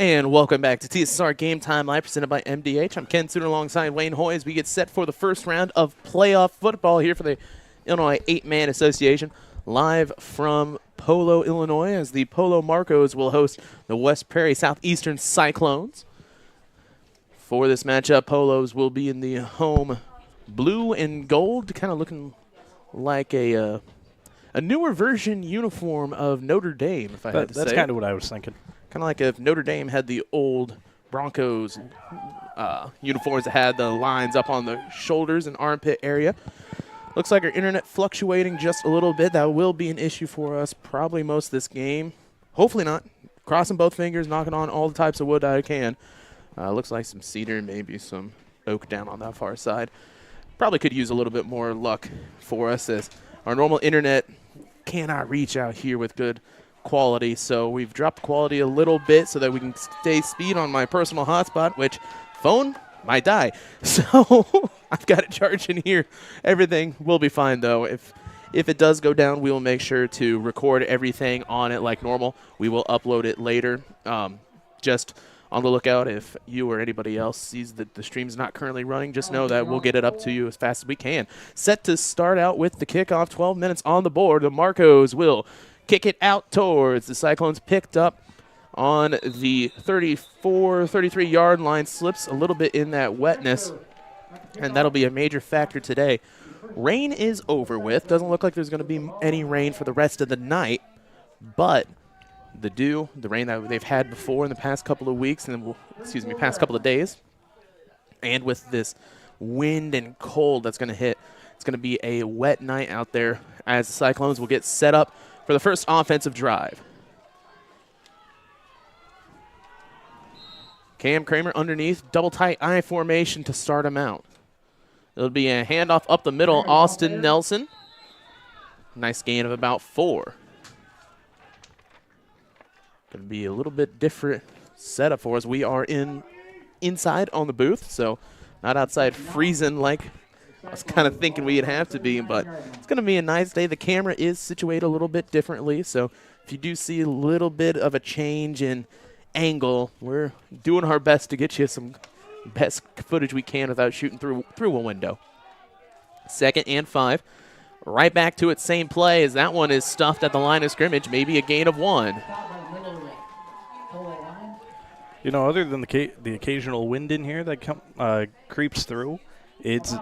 And welcome back to TSSR Game Time Live, presented by MDH. I'm Ken Sooner alongside Wayne Hoy as we get set for the first round of playoff football here for the Illinois 8-Man Association. Live from Polo, Illinois, as the Polo Marcos will host the West Prairie Southeastern Cyclones. For this matchup, Polos will be in the home blue and gold, kind of looking like a newer version uniform of Notre Dame, if I had to say. That's kind of what I was thinking. Kind of like if Notre Dame had the old Broncos uniforms that had the lines up on the shoulders and armpit area. Looks like our internet fluctuating just a little bit. That will be an issue for us probably most of this game. Hopefully not. Crossing both fingers, knocking on all the types of wood I can. Looks like some cedar, maybe some oak down on that far side. Probably could use a little bit more luck for us as our normal internet cannot reach out here with good quality, so we've dropped quality a little bit so that we can stay speed on my personal hotspot, which phone might die. So I've got it charged in here. Everything will be fine though. If it does go down, we will make sure to record everything on it like normal. We will upload it later. Just on the lookout if you or anybody else sees that the stream's not currently running, just know that we'll get it up to you as fast as we can. Set to start out with the kickoff, 12 minutes on the board. The Marcos will kick it out towards the Cyclones, picked up on the 34, 33-yard line, slips a little bit in that wetness, and that'll be a major factor today. Rain is over with. Doesn't look like there's going to be any rain for the rest of the night, but the rain that they've had before in the past couple of weeks, and past couple of days, and with this wind and cold that's going to hit, it's going to be a wet night out there as the Cyclones will get set up for the first offensive drive. Cam Kramer underneath, double tight I formation to start him out. It'll be a handoff up the middle, Austin Nelson. Nice gain of about 4. Going to be a little bit different setup for us. We are inside on the booth, so not outside freezing like I was kind of thinking we'd have to be, but it's going to be a nice day. The camera is situated a little bit differently, so if you do see a little bit of a change in angle, we're doing our best to get you some best footage we can without shooting through a window. 2nd and 5. Right back to it, same play as that one is stuffed at the line of scrimmage, maybe a gain of 1. You know, other than the occasional wind in here that creeps through, it's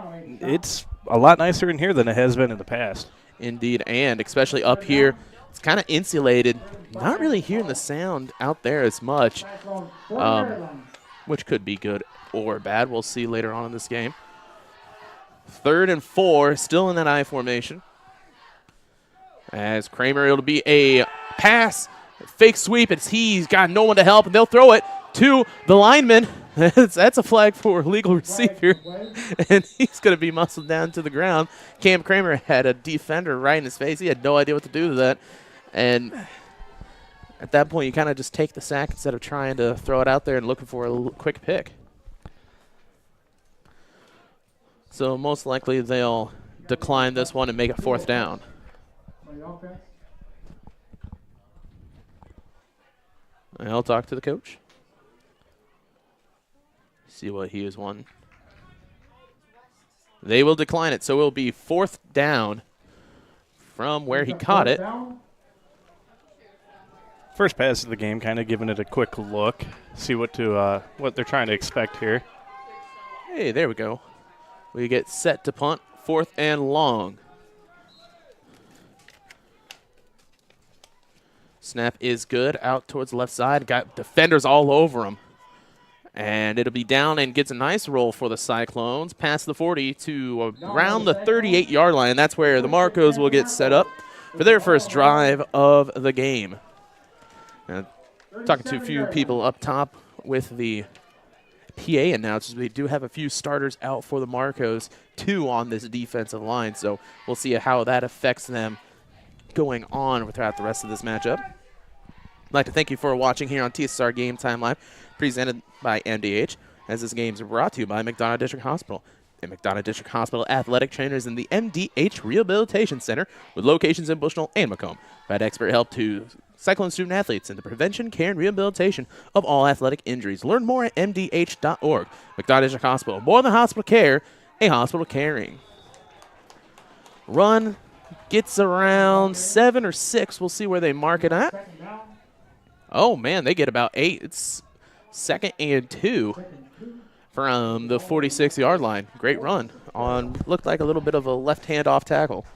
a lot nicer in here than it has been in the past. Indeed, and especially up here, it's kind of insulated. Not really hearing the sound out there as much, which could be good or bad. We'll see later on in this game. 3rd and 4, still in that I formation. As Kramer, it'll be a pass, fake sweep. He's got no one to help, and they'll throw it to the lineman. That's a flag for legal receiver, and he's going to be muscled down to the ground. Cam Kramer had a defender right in his face. He had no idea what to do with that, and at that point, you kind of just take the sack instead of trying to throw it out there and looking for a quick pick. So most likely they'll decline this one and make it 4th down. I'll talk to the coach. See what he is wanting. They will decline it, so it will be 4th down from where he caught it. First pass of the game, kind of giving it a quick look, see what they're trying to expect here. Hey, there we go. We get set to punt, 4th and long. Snap is good, out towards the left side. Got defenders all over him. And it'll be down and gets a nice roll for the Cyclones. Past the 40 to around the 38-yard line. That's where the Marcos will get set up for their first drive of the game. Now, talking to a few people up top with the PA announcers, we do have a few starters out for the Marcos, 2 on this defensive line. So we'll see how that affects them going on throughout the rest of this matchup. I'd like to thank you for watching here on TSSR Game Time Live, presented by MDH, as this game is brought to you by McDonough District Hospital. The McDonough District Hospital athletic trainers in the MDH Rehabilitation Center with locations in Bushnell and Macomb. Provide expert help to Cyclone student athletes and the prevention, care, and rehabilitation of all athletic injuries. Learn more at mdh.org. McDonough District Hospital. More than hospital care, a hospital caring. Run gets around 7 or 6. We'll see where they mark it at. Oh, man, they get about 8. It's 2nd and 2 from the 46-yard line. Great run on, looked like a little bit of a left-hand off tackle.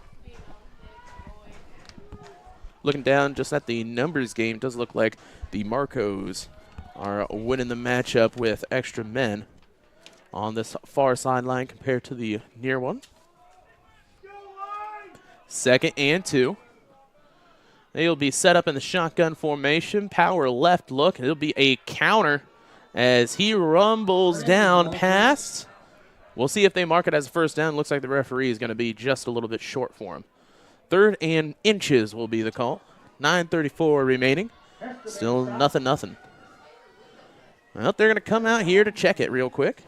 Looking down just at the numbers game, does look like the Marcos are winning the matchup with extra men on this far sideline compared to the near one. 2nd and 2. They'll be set up in the shotgun formation. Power left look. It'll be a counter as he rumbles down past. We'll see if they mark it as a first down. Looks like the referee is going to be just a little bit short for him. 3rd and inches will be the call. 9:34 remaining. Still nothing. Well, they're going to come out here to check it real quick.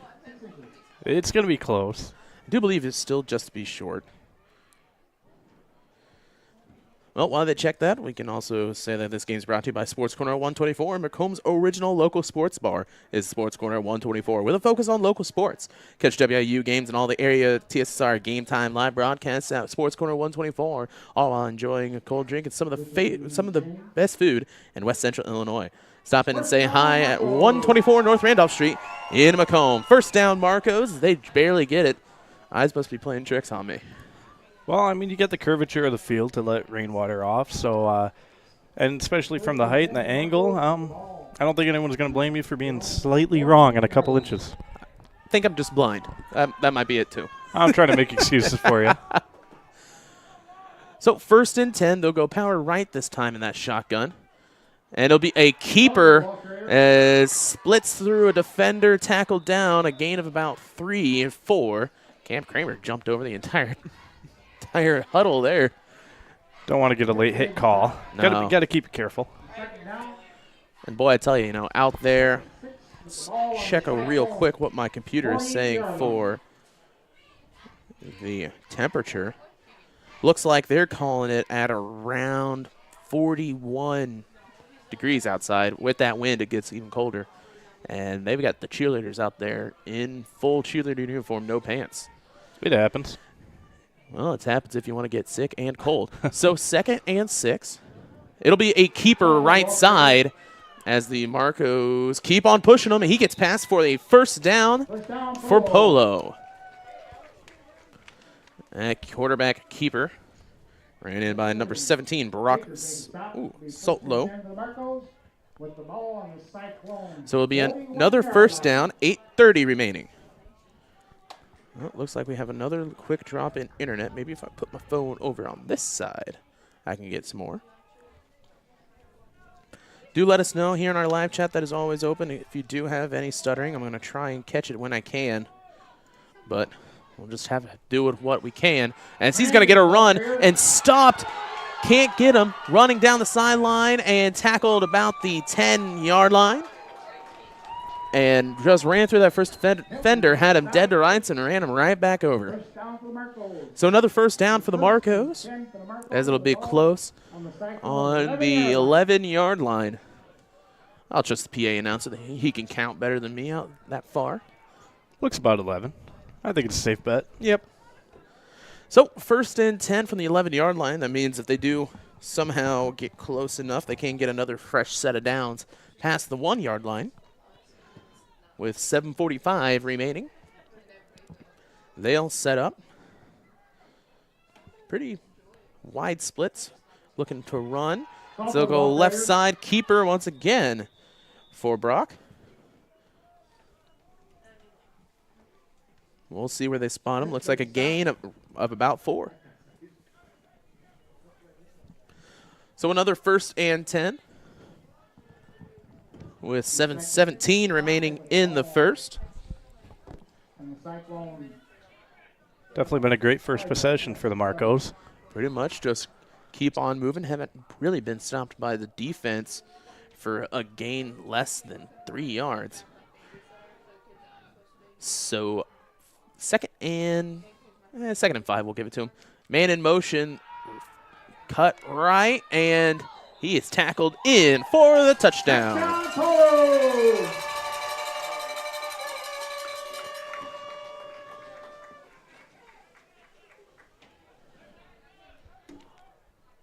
It's going to be close. I do believe it's still just to be short. Well, while they check that, we can also say that this game is brought to you by Sports Corner 124. Macomb's original local sports bar is Sports Corner 124 with a focus on local sports. Catch WIU games and all the area TSSR Game Time live broadcasts at Sports Corner 124, all while enjoying a cold drink and some of the best food in West Central Illinois. Stop in and say hi at 124 North Randolph Street in Macomb. First down, Marcos. They barely get it. Eyes must be playing tricks on me. Well, I mean, you get the curvature of the field to let rainwater off, so and especially from the height and the angle, I don't think anyone's going to blame you for being slightly wrong in a couple inches. I think I'm just blind. That might be it, too. I'm trying to make excuses for you. So 1st and 10, they'll go power right this time in that shotgun. And it'll be a keeper as splits through a defender, tackled down, a gain of about 3 and 4. Cam Kramer jumped over the entire huddle there. Don't want to get a late hit call. No. Got to keep it careful. And boy, I tell you, out there, let's check real quick what my computer is saying for the temperature. Looks like they're calling it at around 41 degrees outside. With that wind, it gets even colder. And they've got the cheerleaders out there in full cheerleader uniform, no pants. It happens. Well, it happens if you want to get sick and cold. So 2nd and 6. It'll be a keeper right side as the Marcos keep on pushing him, and he gets passed for a first down for Polo. Quarterback keeper ran in by number 17, Brock Sotlo. So it'll be another first down, 8:30 remaining. Well, it looks like we have another quick drop in internet. Maybe if I put my phone over on this side, I can get some more. Do let us know here in our live chat that is always open. If you do have any stuttering, I'm going to try and catch it when I can. But we'll just have to do with what we can. And he's going to get a run and stopped. Can't get him. Running down the sideline and tackled about the 10-yard line. And just ran through that first defender, had him dead to rights, and ran him right back over. So another first down for the Marcos, as it'll be close on the 11-yard line. I'll trust the PA announcer that he can count better than me out that far. Looks about 11. I think it's a safe bet. Yep. So 1st and 10 from the 11-yard line. That means if they do somehow get close enough, they can get another fresh set of downs past the 1-yard line. With 7:45 remaining, they'll set up. Pretty wide splits, looking to run. So they'll go left side, keeper once again for Brock. We'll see where they spot him. Looks like a gain of about 4. So another 1st and 10. With 7:17 remaining in the first. Definitely been a great first possession for the Marcos. Pretty much just keep on moving. Haven't really been stopped by the defense for a gain less than 3 yards. So 2nd and 5, we'll give it to him. Man in motion, cut right, and He is tackled in for the touchdown.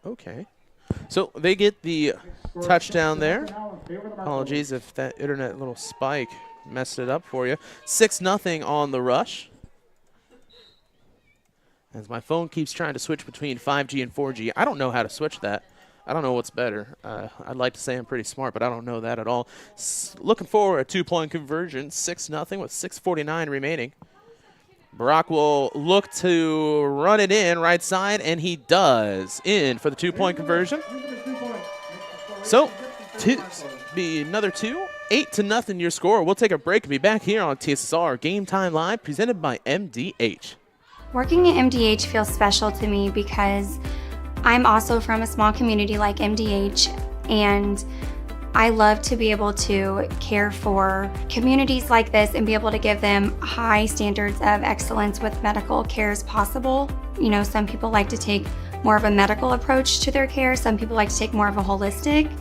Okay. So they get the touchdown there. Apologies if that internet little spike messed it up for you. 6-0 on the rush. As my phone keeps trying to switch between 5G and 4G. I don't know how to switch that. I don't know what's better. I'd like to say I'm pretty smart, but I don't know that at all. Looking for a 2-point conversion. 6-0 with 6:49 remaining. Brock will look to run it in right side, and he does. In for the 2-point conversion. So, be another 2. 8-0 your score. We'll take a break and be back here on TSSR Game Time Live, presented by MDH. Working at MDH feels special to me because I'm also from a small community like MDH, and I love to be able to care for communities like this and be able to give them high standards of excellence with medical care as possible. You know, some people like to take more of a medical approach to their care. Some people like to take more of a holistic.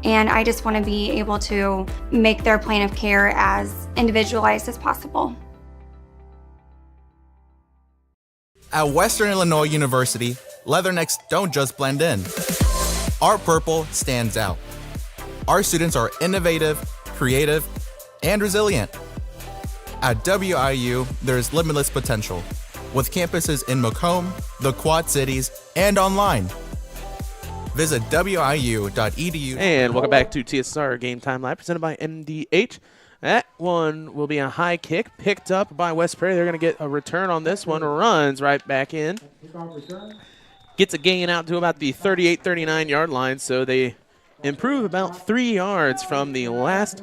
And I just want to be able to make their plan of care as individualized as possible. At Western Illinois University, leathernecks don't just blend in. Our purple stands out. Our students are innovative, creative, and resilient. At WIU, there's limitless potential, with campuses in Macomb, the Quad Cities, and online. Visit wiu.edu. And welcome back to TSSR Game Time Live, presented by MDH. That one will be a high kick, picked up by West Prairie. They're going to get a return on this one. Runs right back in. Gets a gain out to about the 38-39 yard line, so they improve about 3 yards from the last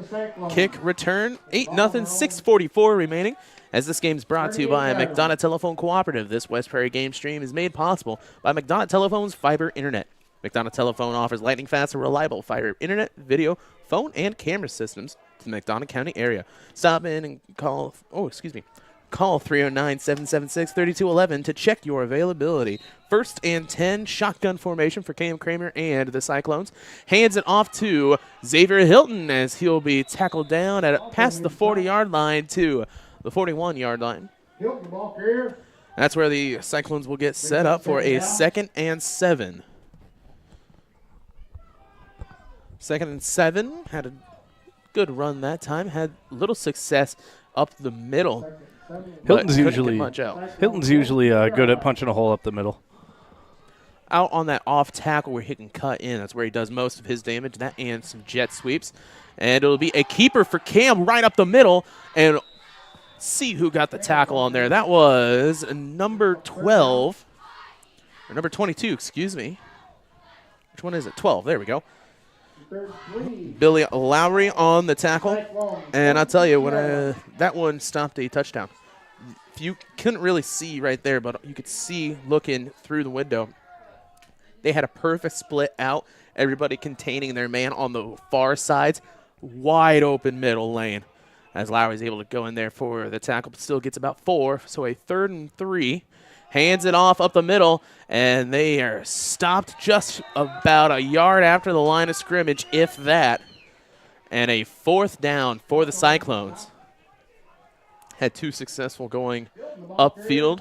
kick return. 8-0, 6:44 remaining. As this game is brought to you by McDonough Telephone Cooperative, this West Prairie game stream is made possible by McDonough Telephone's fiber internet. McDonough Telephone offers lightning-fast and reliable fiber internet, video, phone, and camera systems to the McDonough County area. Stop in and call, call 309-776-3211 to check your availability. 1st and 10, shotgun formation for Cam Kramer and the Cyclones. Hands it off to Xavier Hilton as he'll be tackled down at past the 40-yard line to the 41-yard line. That's where the Cyclones will get set up for a 2nd and 7. 2nd and 7, had a good run that time, had little success up the middle. Hilton's usually good at punching a hole up the middle. Out on that off tackle where he can cut in. That's where he does most of his damage. That and some jet sweeps. And it'll be a keeper for Cam right up the middle. And see who got the tackle on there. That was number 12. Or number 22, excuse me. Which one is it? 12. There we go. Billy Lowry on the tackle. And I'll tell you, when that one stopped a touchdown. You couldn't really see right there, but you could see looking through the window. They had a perfect split out, everybody containing their man on the far sides, wide open middle lane. As Lowry's able to go in there for the tackle, but still gets about 4, so a 3rd and 3. Hands it off up the middle, and they are stopped just about a yard after the line of scrimmage, if that. And a 4th down for the Cyclones. Had 2 successful going upfield.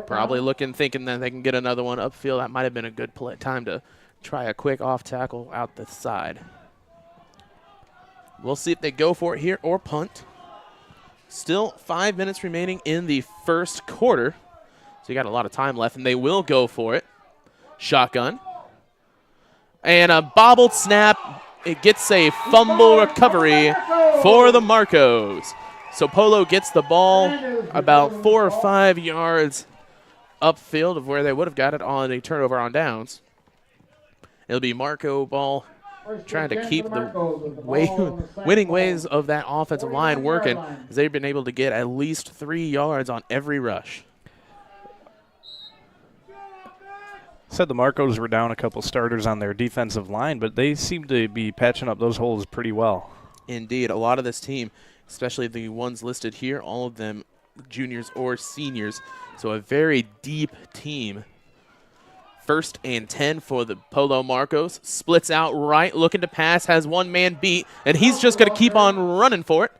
Probably thinking that they can get another one upfield. That might have been a good time to try a quick off tackle out the side. We'll see if they go for it here or punt. Still 5 minutes remaining in the first quarter. So you got a lot of time left, and they will go for it. Shotgun. And a bobbled snap. It gets a fumble recovery for the Marcos. So Polo gets the ball about 4 or 5 yards upfield of where they would have got it on a turnover on downs. It'll be Marco ball trying to keep the winning ways of that offensive line working, as they've been able to get at least 3 yards on every rush. Said the Marcos were down a couple starters on their defensive line, but they seem to be patching up those holes pretty well. Indeed, a lot of this team, especially the ones listed here, all of them juniors or seniors, so a very deep team First and 10 for the Polo Marcos. Splits out right, looking to pass, has one man beat, and he's just going to keep on running for it.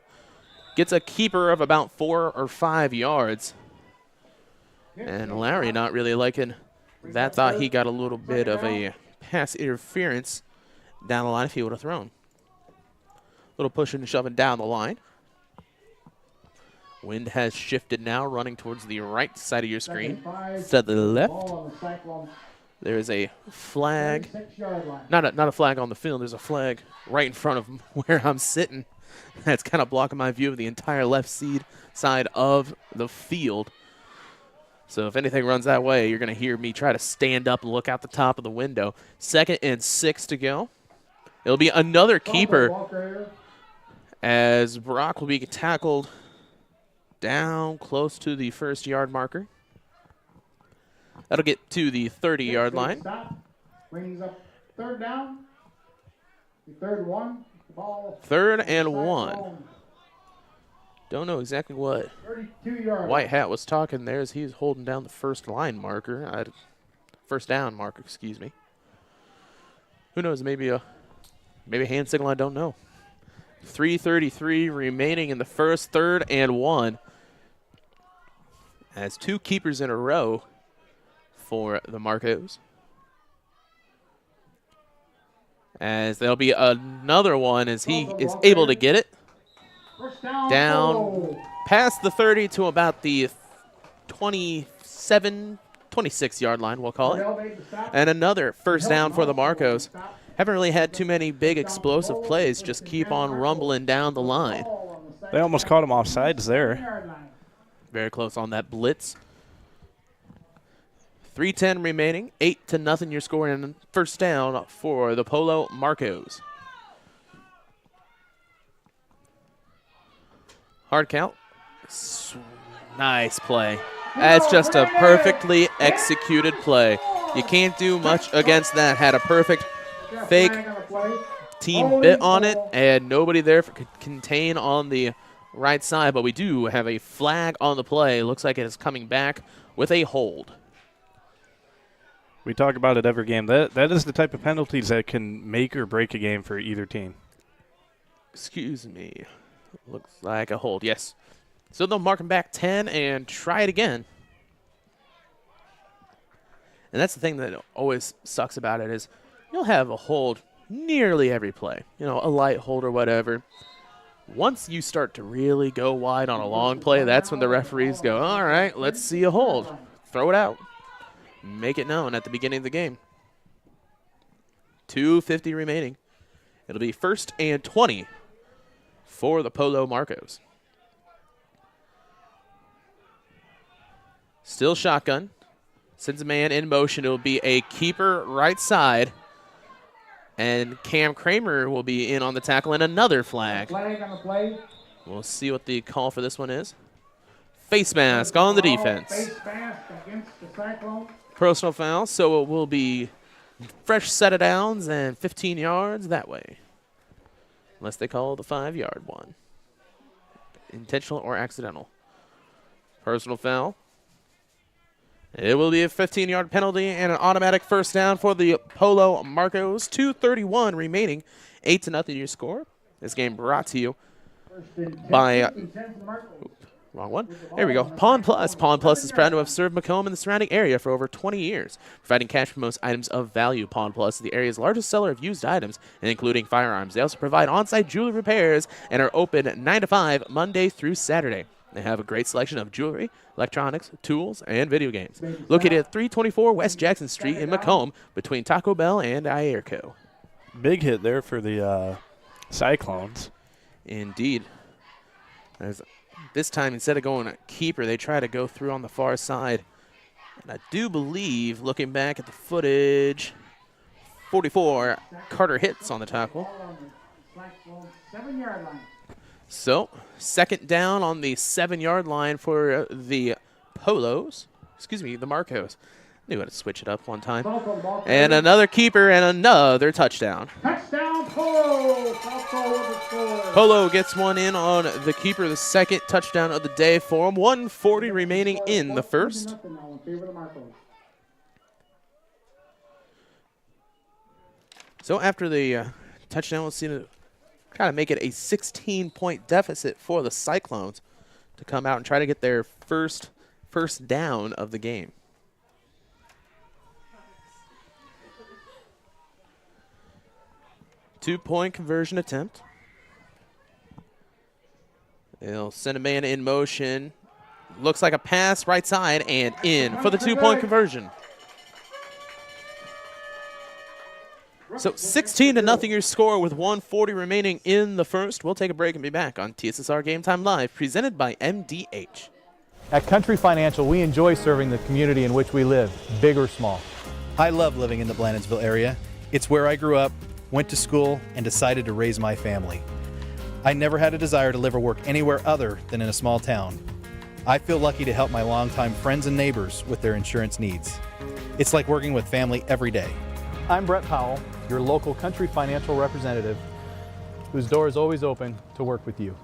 Gets a keeper of about 4 or 5 yards. And Larry not really liking that. Thought he got a little bit of a pass interference down the line if he would have thrown. Little pushing and shoving down the line. Wind has shifted now, running towards the right side of your screen instead of the left. There is a flag, not a flag on the field. There's a flag right in front of where I'm sitting. That's kind of blocking my view of the entire left side of the field. So if anything runs that way, you're going to hear me try to stand up and look out the top of the window. 2nd and 6 to go. It'll be another keeper as Brock will be tackled down close to the 1st-yard marker. That'll get to the 30-yard line. Brings up 3rd down. 3rd and 1. 3rd and 1. Don't know exactly what White Hat was talking there as he's holding down the 1st line marker. 1st down marker, excuse me. Who knows? Maybe a hand signal. I don't know. 3:33 remaining in the 1st. 3rd and 1. As 2 keepers in a row for the Marcos. As there'll be another one as he is able to get it. Down past the 30 to about the 26-yard line, we'll call it. And another 1st down for the Marcos. Haven't really had too many big explosive plays, just keep on rumbling down the line. They almost caught him offsides there. Very close on that blitz. 3:10 remaining, 8-0 your score, and 1st down for the Polo Marcos. Hard count. Nice play. That's just a perfectly executed play. You can't do much against that. Had a perfect fake team bit on it, and nobody there could contain on the right side, but we do have a flag on the play. Looks like it is coming back with a hold. We talk about it every game. That is the type of penalties that can make or break a game for either team. Excuse me. Looks like a hold, yes. So they'll mark him back 10 and try it again. And that's the thing that always sucks about it is you'll have a hold nearly every play. You know, a light hold or whatever. Once you start to really go wide on a long play, that's when the referees go, all right, let's see a hold. Throw it out. Make it known at the beginning of the game. 2:50 remaining. It'll be 1st and 20 for the Polo Marcos. Still shotgun. Sends a man in motion. It'll be a keeper right side. And Cam Kramer will be in on the tackle and another flag. Flag on the play. We'll see what the call for this one is. Face mask on the defense. Face mask against the Cyclones. Personal foul, so it will be fresh set of downs and 15 yards that way. Unless they call the 5-yard one. Intentional or accidental. Personal foul. It will be a 15-yard penalty and an automatic 1st down for the Polo Marcos. 2:31 remaining. 8-0 your score. This game brought to you by... Wrong one. There we go. Pawn Plus. Pawn Plus is proud to have served Macomb and the surrounding area for over 20 years, providing cash for most items of value. Pawn Plus is the area's largest seller of used items, and including firearms. They also provide on-site jewelry repairs and are open 9 to 5 Monday through Saturday. They have a great selection of jewelry, electronics, tools, and video games. Located at 324 West Jackson Street in Macomb between Taco Bell and I8FA. Big hit there for the Cyclones. Indeed. This time, instead of going a keeper, they try to go through on the far side. And I do believe, looking back at the footage, 44, Carter hits on the tackle. 7-yard line. So, 2nd down on the 7-yard line for the Polos. Excuse me, the Marcos. Knew how to switch it up one time. And another keeper and another touchdown. Touchdown, Polo! Polo gets one in on the keeper, the 2nd touchdown of the day for him. 1:40 remaining in the 1st. So after the touchdown, we'll see to try to make it a 16-point deficit for the Cyclones to come out and try to get their first down of the game. Two-point conversion attempt. They'll send a man in motion. Looks like a pass right side and in for the two-point conversion. So 16-0 your score with 1:40 remaining in the first. We'll take a break and be back on TSSR Game Time Live, presented by MDH. At Country Financial, we enjoy serving the community in which we live, big or small. I love living in the Blandonsville area. It's where I grew up, went to school, and decided to raise my family. I never had a desire to live or work anywhere other than in a small town. I feel lucky to help my longtime friends and neighbors with their insurance needs. It's like working with family every day. I'm Brett Powell, your local Country Financial representative, whose door is always open to work with you.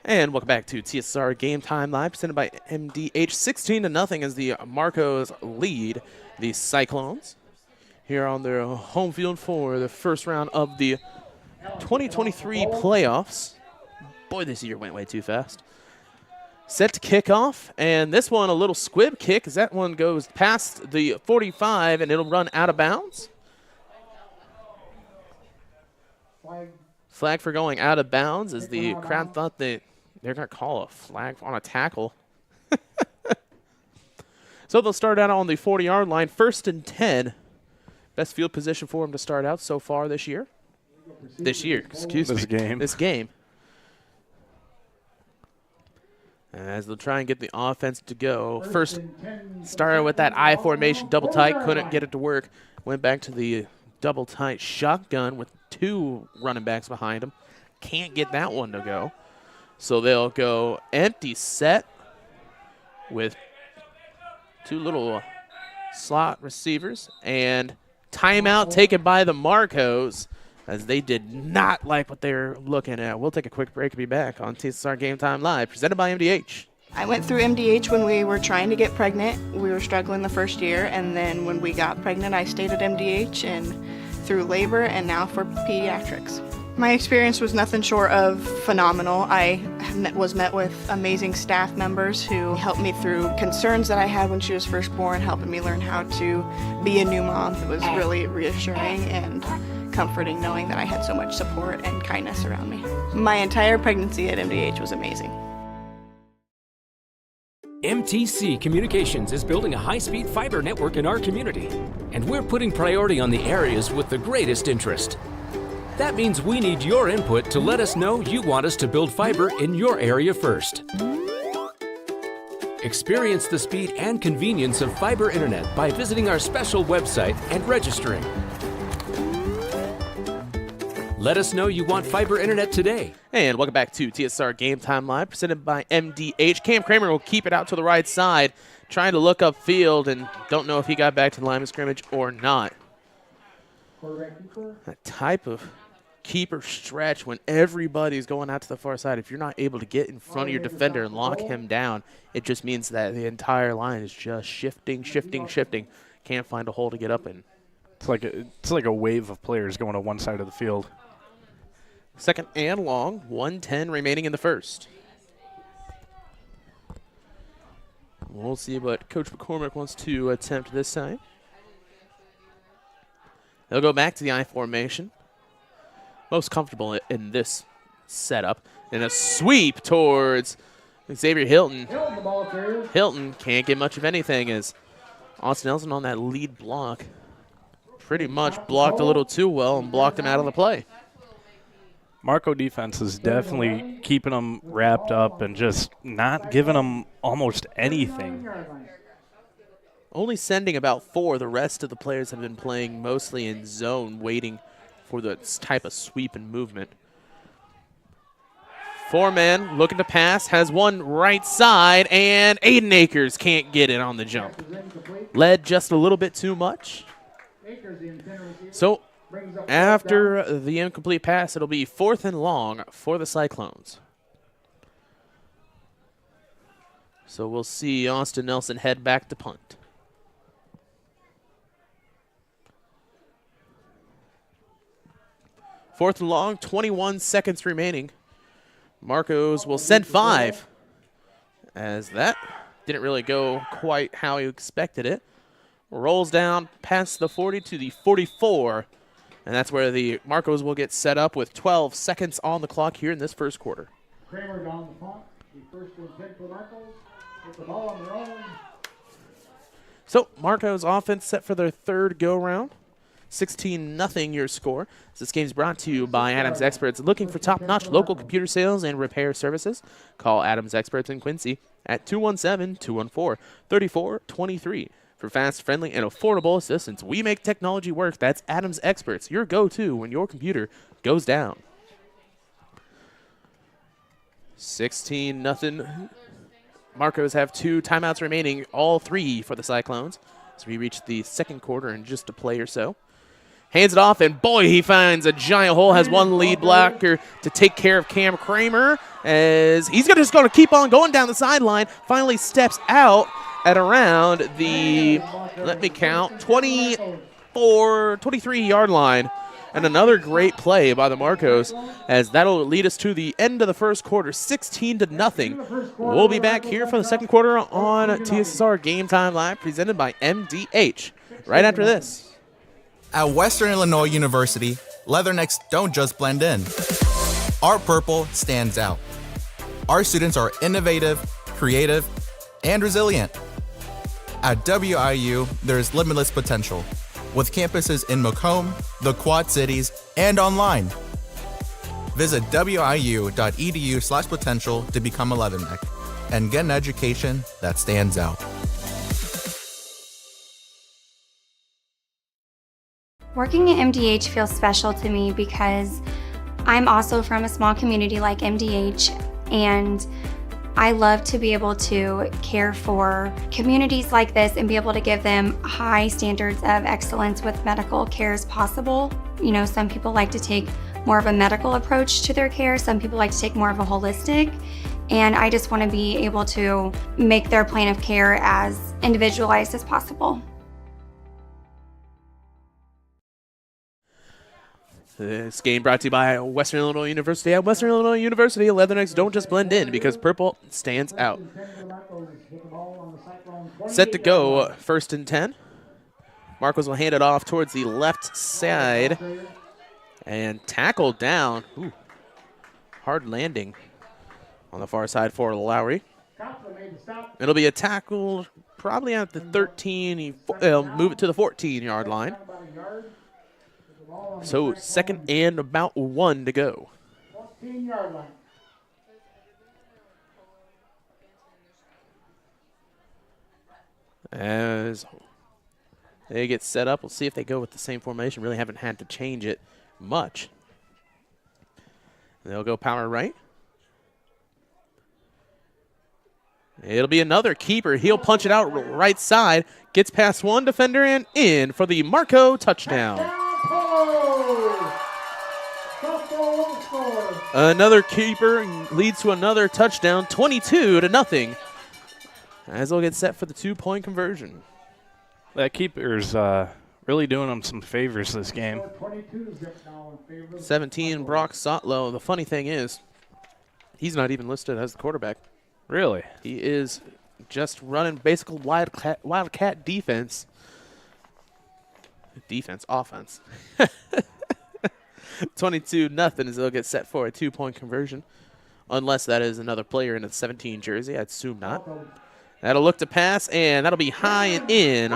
And welcome back to TSSR Game Time Live, presented by MDH. 16-0 as the Marcos lead the Cyclones here on their home field for the first round of the 2023 playoffs. Boy, this year went way too fast. Set to kick off, and this one a little squib kick as that one goes past the 45 and it'll run out of bounds. Flag for going out of bounds as the crowd thought that they're going to call a flag on a tackle. So they'll start out on the 40-yard line, 1st and 10. Best field position for them to start out so far this year. This game. And as they'll try and get the offense to go. First, started with that I formation, double tight, couldn't get it to work. Went back to the double tight shotgun with 2 running backs behind him. Can't get that one to go. So they'll go empty set with 2 little slot receivers. And timeout taken by the Marcos as they did not like what they're looking at. We'll take a quick break and be back on TSSR Game Time Live, presented by MDH. I went through MDH when we were trying to get pregnant. We were struggling the first year, and then when we got pregnant, I stayed at MDH and through labor and now for pediatrics. My experience was nothing short of phenomenal. I was met with amazing staff members who helped me through concerns that I had when she was first born, helping me learn how to be a new mom. It was really reassuring and comforting knowing that I had so much support and kindness around me. My entire pregnancy at MDH was amazing. MTC Communications is building a high-speed fiber network in our community, and we're putting priority on the areas with the greatest interest. That means we need your input to let us know you want us to build fiber in your area first. Experience the speed and convenience of fiber internet by visiting our special website and registering. Let us know you want fiber internet today. And welcome back to TSSR Game Time Live, presented by MDH. Cam Kramer will keep it out to the right side, trying to look upfield, and don't know if he got back to the line of scrimmage or not. That type of keeper stretch when everybody's going out to the far side, if you're not able to get in front of your defender and lock him down, it just means that the entire line is just shifting. Can't find a hole to get up in. It's like a wave of players going to one side of the field. 2nd and long, 1:10 remaining in the first. We'll see what Coach McCormick wants to attempt this time. They'll go back to the I formation. Most comfortable in this setup. And a sweep towards Xavier Hilton. Hilton can't get much of anything as Austin Nelson on that lead block pretty much blocked a little too well and blocked him out of the play. Marco defense is definitely keeping them wrapped up and just not giving them almost anything. Only sending about 4. The rest of the players have been playing mostly in zone, waiting for the type of sweep and movement. 4-man looking to pass, has one right side, and Aiden Akers can't get it on the jump. led just a little bit too much. So after the incomplete pass, it'll be 4th and long for the Cyclones. So we'll see Austin Nelson head back to punt. Fourth and long, 21 seconds remaining. Marcos will send 5, as that didn't really go quite how he expected it. Rolls down past the 40 to the 44, and that's where the Marcos will get set up with 12 seconds on the clock here in this first quarter. Kramer down the punt. The first and 10 for Marcos. With the ball on their own. So Marcos offense set for their third go-round. 16-0 your score. This game is brought to you by Adams Experts. Looking for top-notch local computer sales and repair services? Call Adams Experts in Quincy at 217-214-3423. For fast, friendly, and affordable assistance, we make technology work. That's Adams Experts, your go-to when your computer goes down. 16-0. Marcos have 2 timeouts remaining, all 3 for the Cyclones. As we reach the second quarter in just a play or so. Hands it off, and boy, he finds a giant hole. Has one lead blocker to take care of Cam Kramer, as he's just going to keep on going down the sideline. Finally steps out at around the, let me count, 23-yard line. And another great play by the Marcos, as that'll lead us to the end of the first quarter, 16-0. We'll be back here for the second quarter on TSSR Game Time Live, presented by MDH, right after this. At Western Illinois University, leathernecks don't just blend in. Our purple stands out. Our students are innovative, creative, and resilient. At WIU, there's limitless potential, with campuses in Macomb, the Quad Cities, and online. Visit wiu.edu/potential to become a leatherneck and get an education that stands out. Working at MDH feels special to me because I'm also from a small community like MDH, and I love to be able to care for communities like this and be able to give them high standards of excellence with medical care as possible. You know, some people like to take more of a medical approach to their care. Some people like to take more of a holistic. And I just want to be able to make their plan of care as individualized as possible. This game brought to you by Western Illinois University. At Western Illinois University, leathernecks don't just blend in because purple stands out. Set to go, 1st and 10. Marcos will hand it off towards the left side and tackle down. Ooh, hard landing on the far side for Lowry. It'll be a tackle probably at the 13. He'll move it to the 14-yard line. So 2nd and about 1 to go. 14-yard line. As they get set up, we'll see if they go with the same formation. Really haven't had to change it much. They'll go power right. It'll be another keeper. He'll punch it out right side. Gets past one defender and in for the Marco touchdown. Another keeper leads to another touchdown, 22-0. As they'll get set for the 2-point conversion. That keeper's really doing them some favors this game. 17, Brock Sotlow. The funny thing is, he's not even listed as the quarterback. Really? He is just running basic wildcat defense. Offense. 22-0 as they'll get set for a 2-point conversion. Unless that is another player in a 17 jersey. I'd assume not. That'll look to pass, and that'll be high and in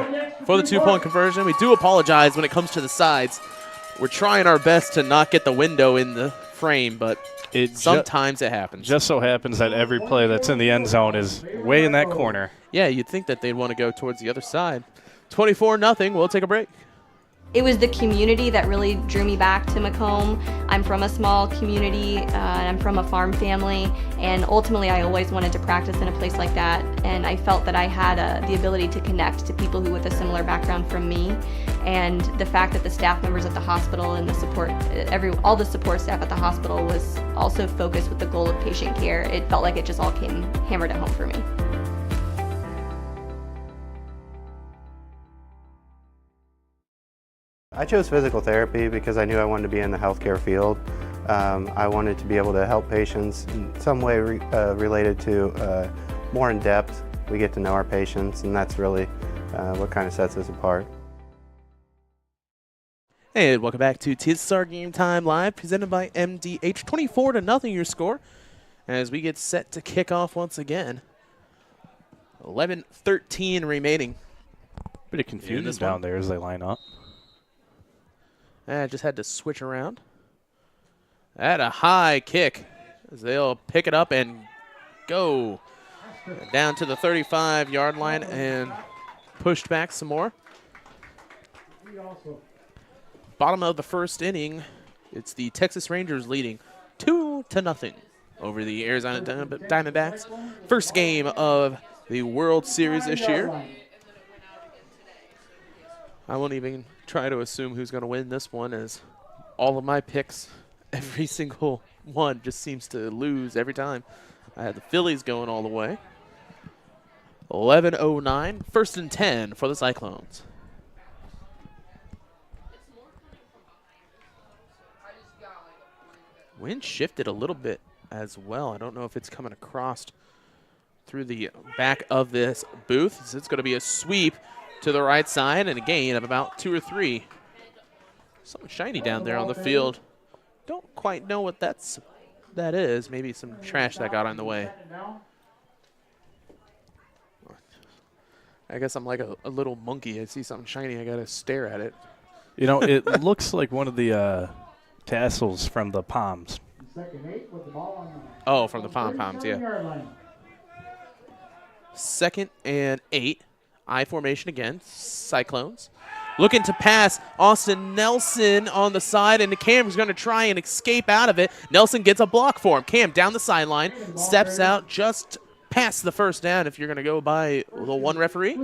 for the 2-point conversion. We do apologize when it comes to the sides. We're trying our best to not get the window in the frame, but sometimes it happens. Just so happens that every play that's in the end zone is way in that corner. Yeah, you'd think that they'd want to go towards the other side. 24-0. We'll take a break. It was the community that really drew me back to Macomb. I'm from a small community, and I'm from a farm family, and ultimately I always wanted to practice in a place like that, and I felt that I had the ability to connect to people who with a similar background from me, and the fact that the staff members at the hospital and the support, all the support staff at the hospital was also focused with the goal of patient care. It felt like it just all came hammered at home for me. I chose physical therapy because I knew I wanted to be in the healthcare field. I wanted to be able to help patients in some way related to more in depth. We get to know our patients, and that's really what kind of sets us apart. And welcome back to TSSR Game Time Live, presented by MDH. 24-0 your score as we get set to kick off once again. 11-13 remaining. Bit of confusion down there as they line up. I just had to switch around. At a high kick as they'll pick it up and go down to the 35-yard line and pushed back some more. Bottom of the first inning, it's the Texas Rangers leading 2-0 over the Arizona Diamondbacks. First game of the World Series this year. I won't even try to assume who's going to win this one, as all of my picks, every single one just seems to lose every time. I had the Phillies going all the way. 11:09, 1st and 10 for the Cyclones. Wind shifted a little bit as well. I don't know if it's coming across through the back of this booth. So it's going to be a sweep to the right side and a gain of about 2 or 3. Something shiny down there on the field. Don't quite know what that is. Maybe some trash that got on the way. I guess I'm like a little monkey. I see something shiny, I got to stare at it. You know, it looks like one of the tassels from the palms. Oh, from the pom-poms, yeah. 2nd and 8. I formation again, Cyclones. Looking to pass, Austin Nelson on the side, and Cam's going to try and escape out of it. Nelson gets a block for him. Cam down the sideline, steps out just past the first down if you're going to go by the one referee.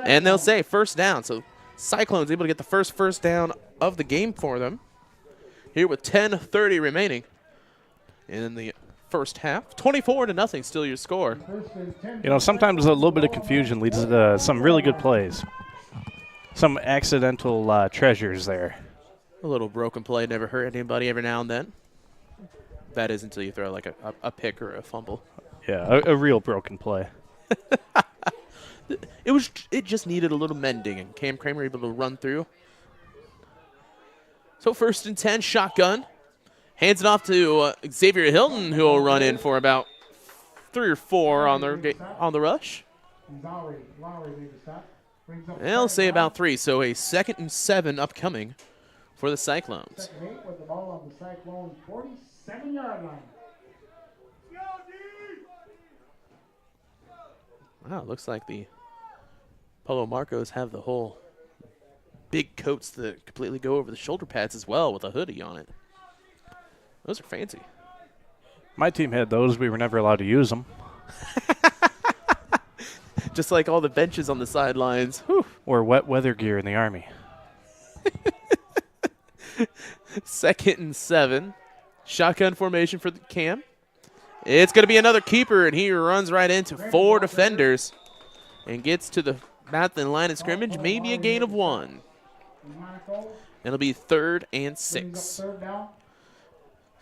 And they'll say first down. So Cyclones able to get the first down of the game for them. Here with 10:30 remaining in the first half. 24-0 still your score. You know, sometimes a little bit of confusion leads to some really good plays. Some accidental treasures there. A little broken play never hurt anybody every now and then. That is until you throw like a pick or a fumble. Yeah, a real broken play. It just needed a little mending, and Cam Kramer able to run through. So 1st and 10, shotgun. Hands it off to Xavier Hilton, who will run in for about 3 or 4 on the rush. They'll say about 3, so a 2nd and 7 upcoming for the Cyclones. 2nd and 8 with the ball on the Cyclones' 47-yard line. Wow, looks like the Polo Marcos have the whole big coats that completely go over the shoulder pads as well with a hoodie on it. Those are fancy. My team had those. We were never allowed to use them. Just like all the benches on the sidelines. Whew. Or wet weather gear in the Army. 2nd and 7. Shotgun formation for the Cam. It's going to be another keeper, and he runs right into 4 defenders and gets to the mouth and line of scrimmage, maybe a gain of 1. It'll be 3rd and 6.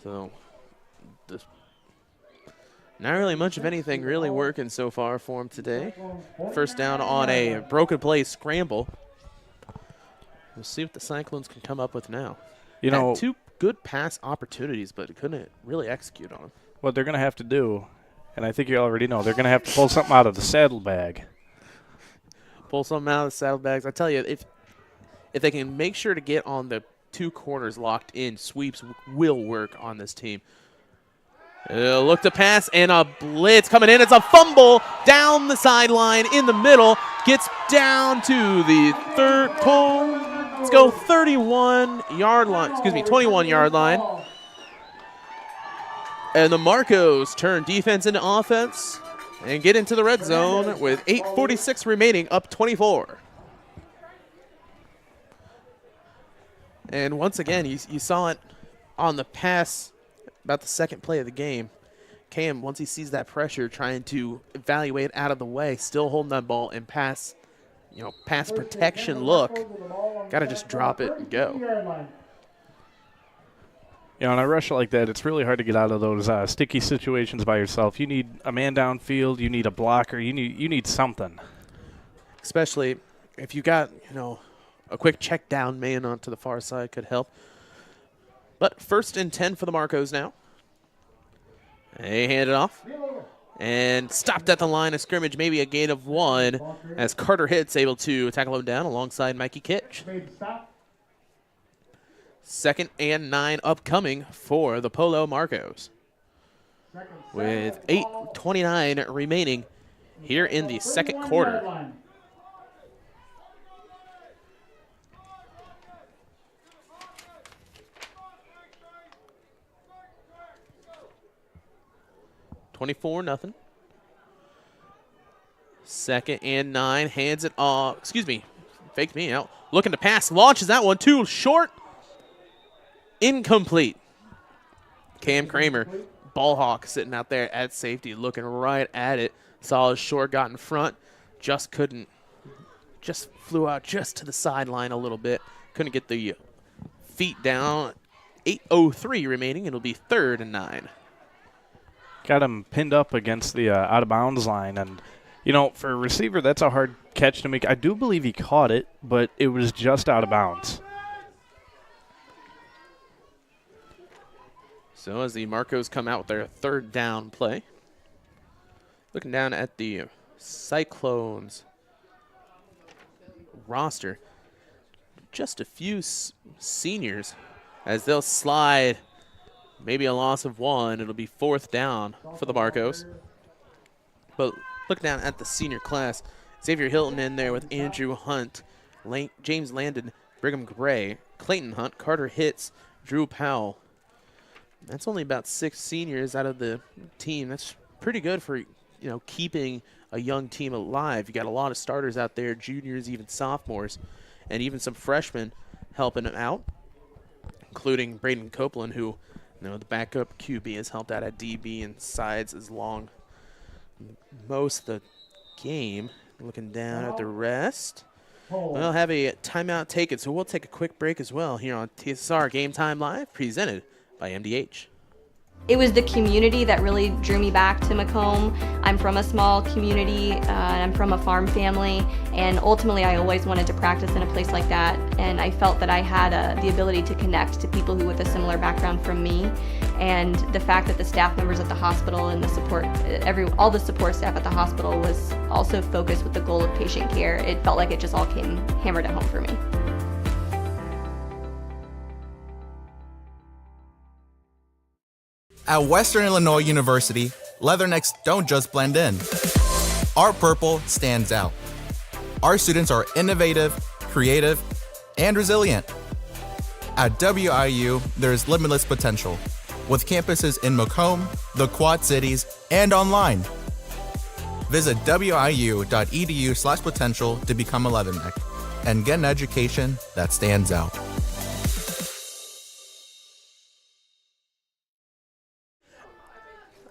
So, not really much of anything really working so far for him today. First down on a broken play scramble. We'll see what the Cyclones can come up with now. You know, had 2 good pass opportunities, but couldn't really execute on them. What they're going to have to do, and I think you already know, they're going to have to pull something out of the saddlebag. Pull something out of the saddlebags. I tell you, if they can make sure to get on the 2 corners locked in, sweeps will work on this team. Look to pass, and a blitz coming in. It's a fumble down the sideline in the middle. Gets down to the 3rd. It's going go 31-yard line, 21-yard line. And the Marcos turn defense into offense and get into the red zone with 8:46 remaining, up 24. And once again, you saw it on the pass about the second play of the game. Cam, once he sees that pressure, trying to evaluate out of the way, still holding that ball and pass protection look. Got to just drop it and go. On a rush like that, it's really hard to get out of those sticky situations by yourself. You need a man downfield. You need a blocker. You need something. Especially if you got, a quick check down man onto the far side could help. But 1st and 10 for the Marcos now. They hand it off. And stopped at the line of scrimmage, maybe a gain of 1, as Carter Hitz able to tackle him down alongside Mikey Kitch. 2nd and 9 upcoming for the Polo Marcos. With 8:29 remaining here in the second quarter. (24-0). 2nd and 9, hands it off. Faked me out. Looking to pass, launches that one too short. Incomplete. Cam Kramer, ball hawk, sitting out there at safety, looking right at it. Saw his short, got in front, just flew out just to the sideline a little bit. Couldn't get the feet down. 8:03 remaining. It'll be 3rd and 9. Got him pinned up against the out-of-bounds line. And, for a receiver, that's a hard catch to make. I do believe he caught it, but it was just out of bounds. So as the Marcos come out with their 3rd down play. Looking down at the Cyclones roster. Just a few seniors as they'll slide. Maybe a loss of 1. It'll be 4th down for the Marcos. But look down at the senior class. Xavier Hilton in there with Andrew Hunt, James Landon, Brigham Gray, Clayton Hunt, Carter Hitz, Drew Powell. That's only about 6 seniors out of the team. That's pretty good for, keeping a young team alive. You got a lot of starters out there, juniors, even sophomores, and even some freshmen helping them out, including Braden Copeland, who, the backup QB has helped out at DB and sides as long most of the game. Looking down at the rest. We'll have a timeout taken, so we'll take a quick break as well here on TSSR Game Time Live, presented by MDH. It was the community that really drew me back to Macomb. I'm from a small community, and I'm from a farm family, and ultimately I always wanted to practice in a place like that, and I felt that I had the ability to connect to people who with a similar background from me, and the fact that the staff members at the hospital and the support, all the support staff at the hospital was also focused with the goal of patient care. It felt like it just all came hammered at home for me. At Western Illinois University, Leathernecks don't just blend in. Our purple stands out. Our students are innovative, creative, and resilient. At WIU, there's limitless potential, with campuses in Macomb, the Quad Cities, and online. Visit wiu.edu/potential to become a Leatherneck and get an education that stands out.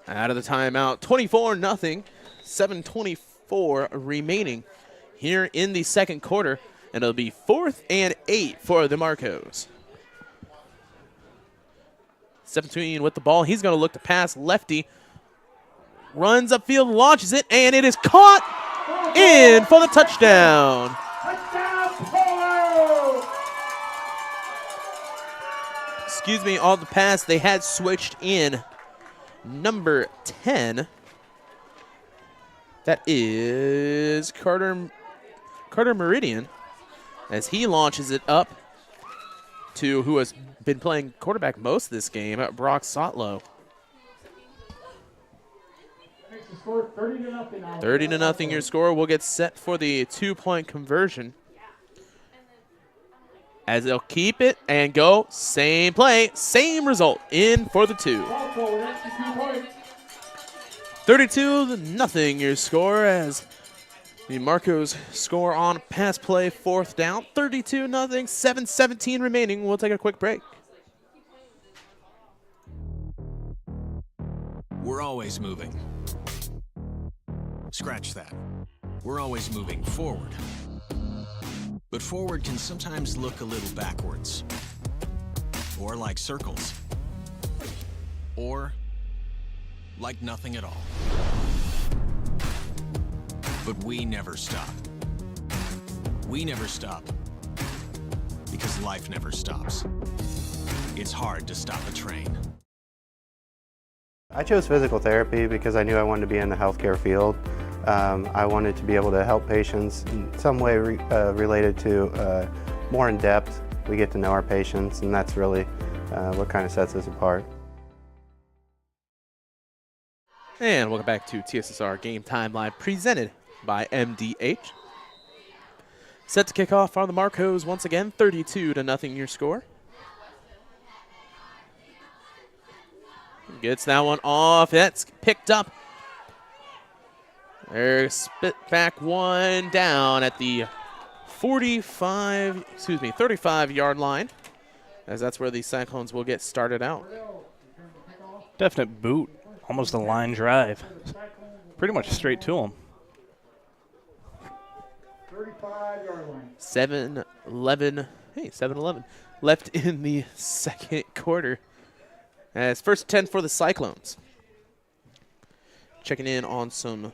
Out of the timeout, 24-0, 7:24 remaining here in the second quarter, and it'll be 4th and 8 for the Marcos. 17 with the ball. He's going to look to pass lefty. Runs upfield, launches it, and it is caught in for the touchdown. Excuse me, on the pass, they had switched in number 10. That is Carter Meridian, as he launches it up to who has been playing quarterback most of this game, Brock Sotlow. 30-0 your score. We'll get set for the 2-point conversion. as they'll keep it and go. Same play, same result. In for the 2. 32-0 your score as the Marcos score on pass play, 4th down. 32-0, 7:17 remaining. We'll take a quick break. We're always moving. Scratch that. We're always moving forward. But forward can sometimes look a little backwards. Or like circles. Or like nothing at all. But we never stop. We never stop because life never stops. It's hard to stop a train. I chose physical therapy because I knew I wanted to be in the healthcare field. I wanted to be able to help patients in some way related to more in depth. We get to know our patients, and that's really what kind of sets us apart. And welcome back to TSSR Game Time Live, presented by MDH. Set to kick off on the Marcos once again, 32-0 your score. Gets that one off. That's picked up. There's spit back one down at the 35-yard line, as that's where the Cyclones will get started out. Definite boot. Almost a line drive. Pretty much straight to him. 35-yard line. 7-11. Hey, 7-11 left in the second quarter. As first 10 for the Cyclones. Checking in on some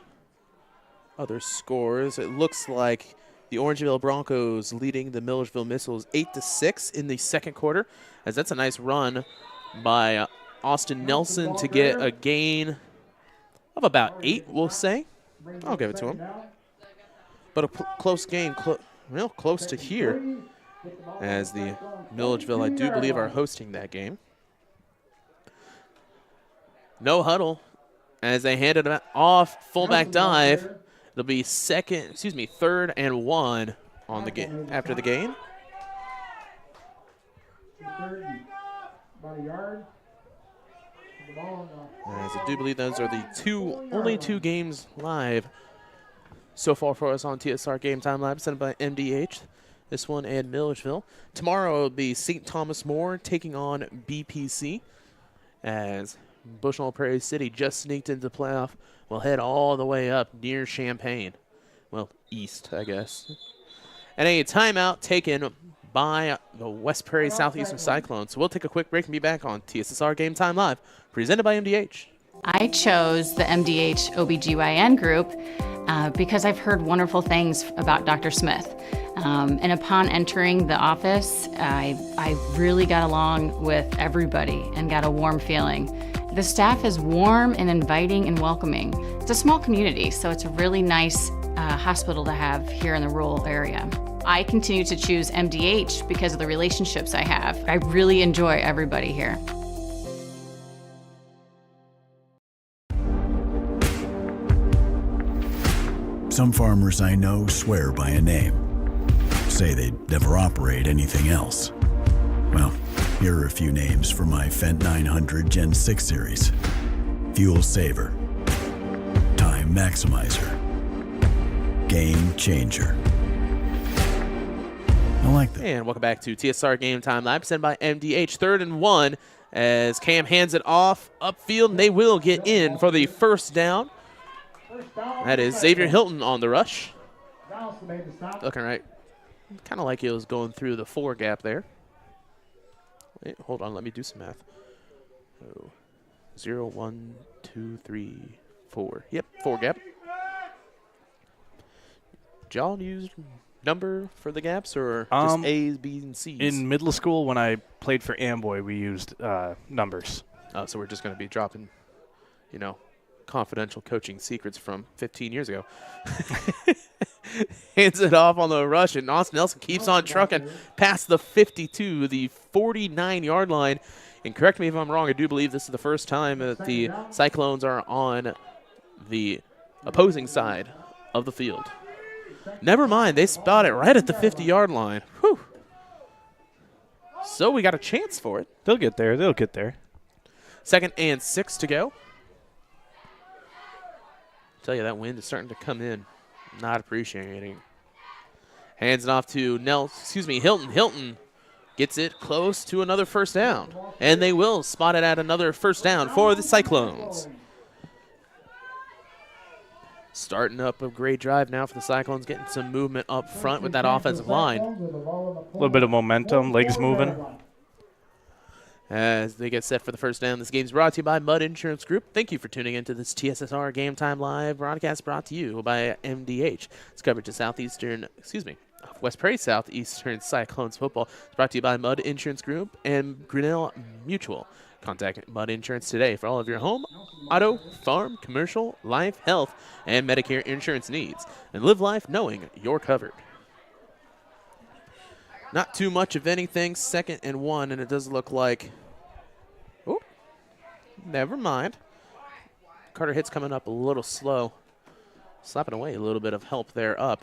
other scores. It looks like the Orangeville Broncos leading the Millersville Missiles 8-6 in the second quarter, as that's a nice run by Austin Nelson to get a gain of about 8, we'll say. I'll give it to him. But a close game, real close to here, as the Milledgeville, I do believe, are hosting that game. No huddle as they hand it off, fullback dive. It'll be 3rd and 1 on the game after the game. About a yard. As I do believe those are the only two games live so far for us on TSR Game Time Live, sent by MDH. This one and Milledgeville. Tomorrow will be St. Thomas More taking on BPC, as Bushnell-Prairie City just sneaked into the playoff. Will head all the way up near Champaign. Well, east, I guess. And a timeout taken by the West Prairie Southeastern Cyclones. So we'll take a quick break and be back on TSSR Game Time Live, presented by MDH. I chose the MDH OBGYN group because I've heard wonderful things about Dr. Smith. And upon entering the office, I really got along with everybody and got a warm feeling. The staff is warm and inviting and welcoming. It's a small community, so it's a really nice hospital to have here in the rural area. I continue to choose MDH because of the relationships I have. I really enjoy everybody here. Some farmers I know swear by a name, say they'd never operate anything else. Well, here are a few names for my Fendt 900 Gen 6 series. Fuel Saver, Time Maximizer, Game Changer. I like that. And welcome back to TSR Game Time Live, sent by MDH. 3rd and 1 as Cam hands it off upfield, and they will get in for the first down. That is Xavier Hilton on the rush. Looking right. Kind of like he was going through the 4 gap there. Wait, hold on, let me do some math. 0, 1, 2, 3, 4. Yep, 4 gap. Did y'all use number for the gaps, or just A's, B's, and C's? In middle school, when I played for Amboy, we used numbers. Oh, so we're just going to be dropping, confidential coaching secrets from 15 years ago. Hands it off on the rush, and Austin Nelson keeps on trucking past the 52, the 49-yard line. And correct me if I'm wrong, I do believe this is the first time that the Cyclones are on the opposing side of the field. Never mind, they spot it right at the 50-yard line. Whew. So we got a chance for it. They'll get there. They'll get there. 2nd and 6 to go. Tell you, that wind is starting to come in. Not appreciating. Hands it off to Hilton. Hilton gets it close to another first down. And they will spot it at another first down for the Cyclones. Starting up a great drive now for the Cyclones, getting some movement up front with that offensive line. A little bit of momentum, legs moving. As they get set for the first down, this game is brought to you by Mudd Insurance Group. Thank you for tuning into this TSSR Game Time Live broadcast brought to you by MDH. It's coverage of West Prairie Southeastern Cyclones football. It's brought to you by Mudd Insurance Group and Grinnell Mutual. Contact Mudd Insurance today for all of your home, auto, farm, commercial, life, health, and Medicare insurance needs. And live life knowing you're covered. Not too much of anything. 2nd and 1, and it does look like... Oh, never mind. Carter Hitt's coming up a little slow. Slapping away a little bit of help there up.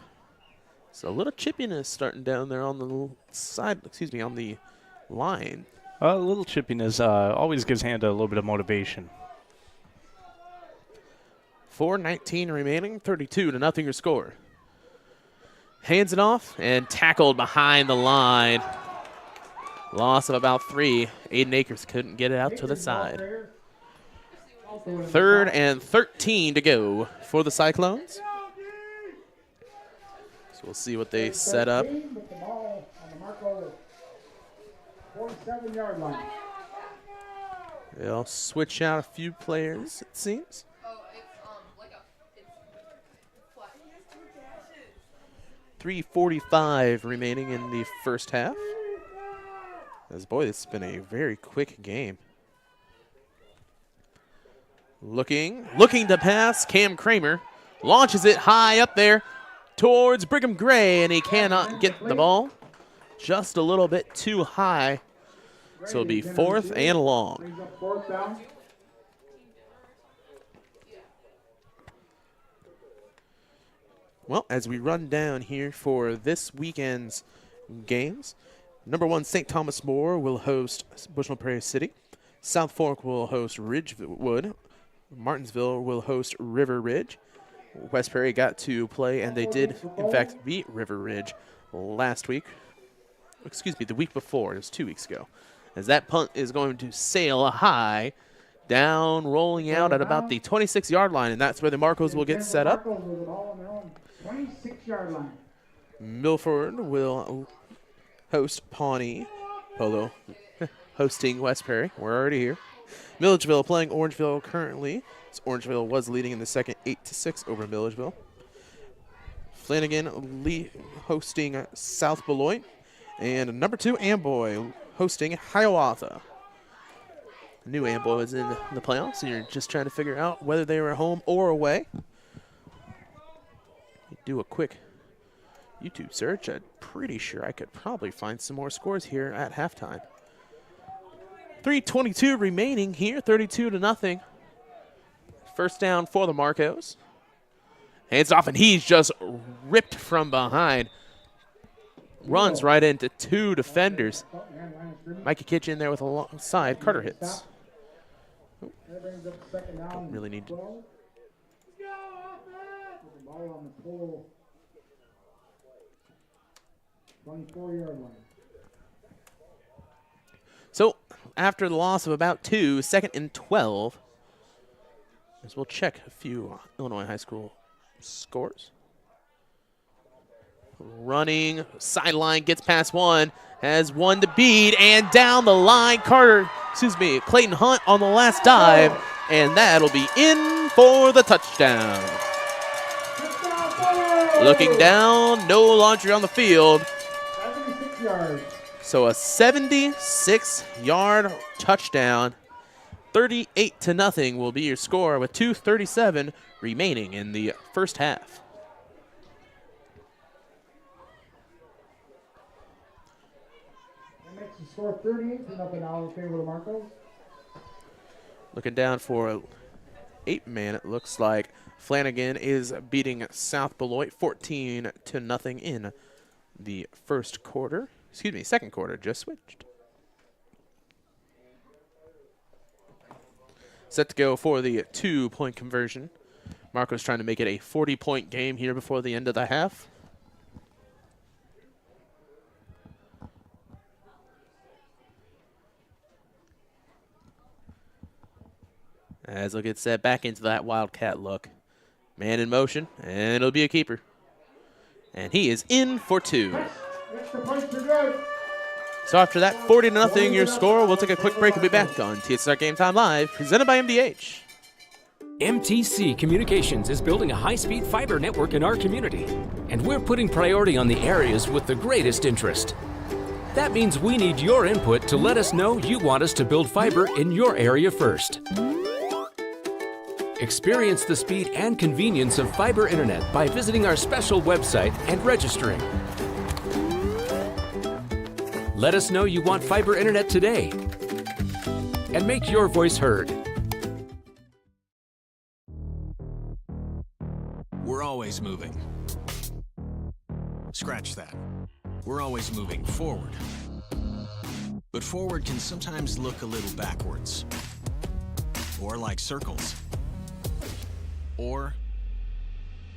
So a little chippiness starting down there on the side, on the line. A little chippiness always gives Handa a little bit of motivation. 4:19 remaining, 32-0 your score. Hands it off and tackled behind the line. Loss of about 3. Aiden Akers couldn't get it out to the side. 3rd and 13 to go for the Cyclones. So we'll see what they set up. 47-yard line. They'll switch out a few players, it seems. 3:45 remaining in the first half. As boy, this has been a very quick game. Looking to pass. Cam Kramer launches it high up there towards Brigham Gray, and he cannot get the ball. Just a little bit too high. So it'll be 4th and long. Well, as we run down here for this weekend's games, number 1, St. Thomas More will host Bushnell-Prairie City. South Fork will host Ridgewood. Martinsville will host River Ridge. West Prairie got to play, and they did, in fact, beat River Ridge last week. The week before. It was 2 weeks ago. As that punt is going to sail high, down, rolling out at about the 26-yard line, and that's where the Marcos will get set up. 26-yard line. Milford will host Pawnee. Polo hosting West Prairie. We're already here. Milledgeville playing Orangeville currently. So Orangeville was leading in the second 8-6 over Milledgeville. Flanagan hosting South Beloit. And number 2, Amboy hosting Hiawatha. New Amboy is in the playoffs, and you're just trying to figure out whether they were home or away. Do a quick YouTube search. I'm pretty sure I could probably find some more scores here at halftime. 3:22 remaining here, 32-0. First down for the Marcos. Hands off, and he's just ripped from behind. Runs right into 2 defenders. Mikey Kitchen there with a long side. Carter hits. Don't really need to. On the Polo 24-yard line. So after the loss of about 2, 2nd and 12, as we'll check a few Illinois high school scores. Running sideline, gets past 1, has 1 to beat, and down the line, Clayton Hunt on the last dive, and that'll be in for the touchdown. Looking down, no laundry on the field. 76 yards. So a 76-yard touchdown. 38-0 will be your score with 2:37 remaining in the first half. That makes the score 38-0 now in favor of the Marcos. Looking down for 8-man, it looks like Flanagan is beating South Beloit 14-0 in the second quarter. Just switched. Set to go for the 2-point conversion. Marco's trying to make it a 40-point game here before the end of the half. As he'll get set back into that Wildcat look. Man in motion, and it'll be a keeper. And he is in for 2. So after that, 40-0 your score. We'll take a quick break and be back on TSSR Game Time Live, presented by MDH. MTC Communications is building a high-speed fiber network in our community, and we're putting priority on the areas with the greatest interest. That means we need your input to let us know you want us to build fiber in your area first. Experience the speed and convenience of fiber internet by visiting our special website and registering. Let us know you want fiber internet today and make your voice heard. We're always moving. Scratch that. We're always moving forward. But forward can sometimes look a little backwards. Or like circles. Or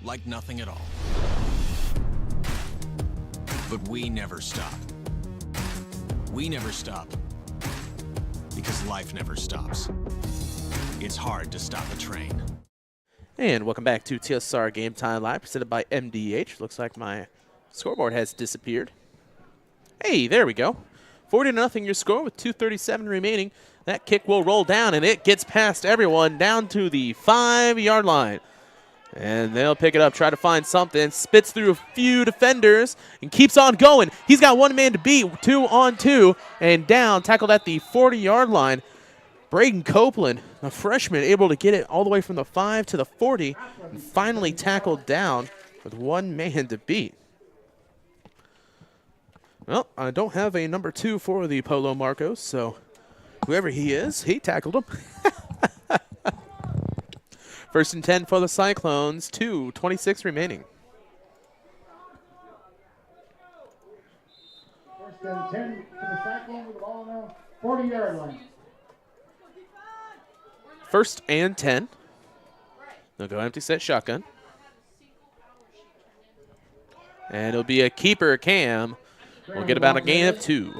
like nothing at all. But we never stop. We never stop because life never stops. It's hard to stop a train. And welcome back to TSSR Game Time Live, presented by MDH. Looks like my scoreboard has disappeared. Hey, there we go. 40-0 your score with 2:37 remaining. That kick will roll down, and it gets past everyone down to the 5-yard line. And they'll pick it up, try to find something, spits through a few defenders, and keeps on going. He's got one man to beat, 2-on-2, and down, tackled at the 40-yard line. Braden Copeland, a freshman, able to get it all the way from the 5 to the 40, and finally tackled down with one man to beat. Well, I don't have a number 2 for the Polo Marcos, so whoever he is, he tackled him. First and 10 for the Cyclones, 2:26 remaining. First and 10 for the Cyclones with the ball on the 40-yard line. First and 10. They'll go empty set shotgun. And it'll be a keeper, Cam. We'll get about a gain of 2.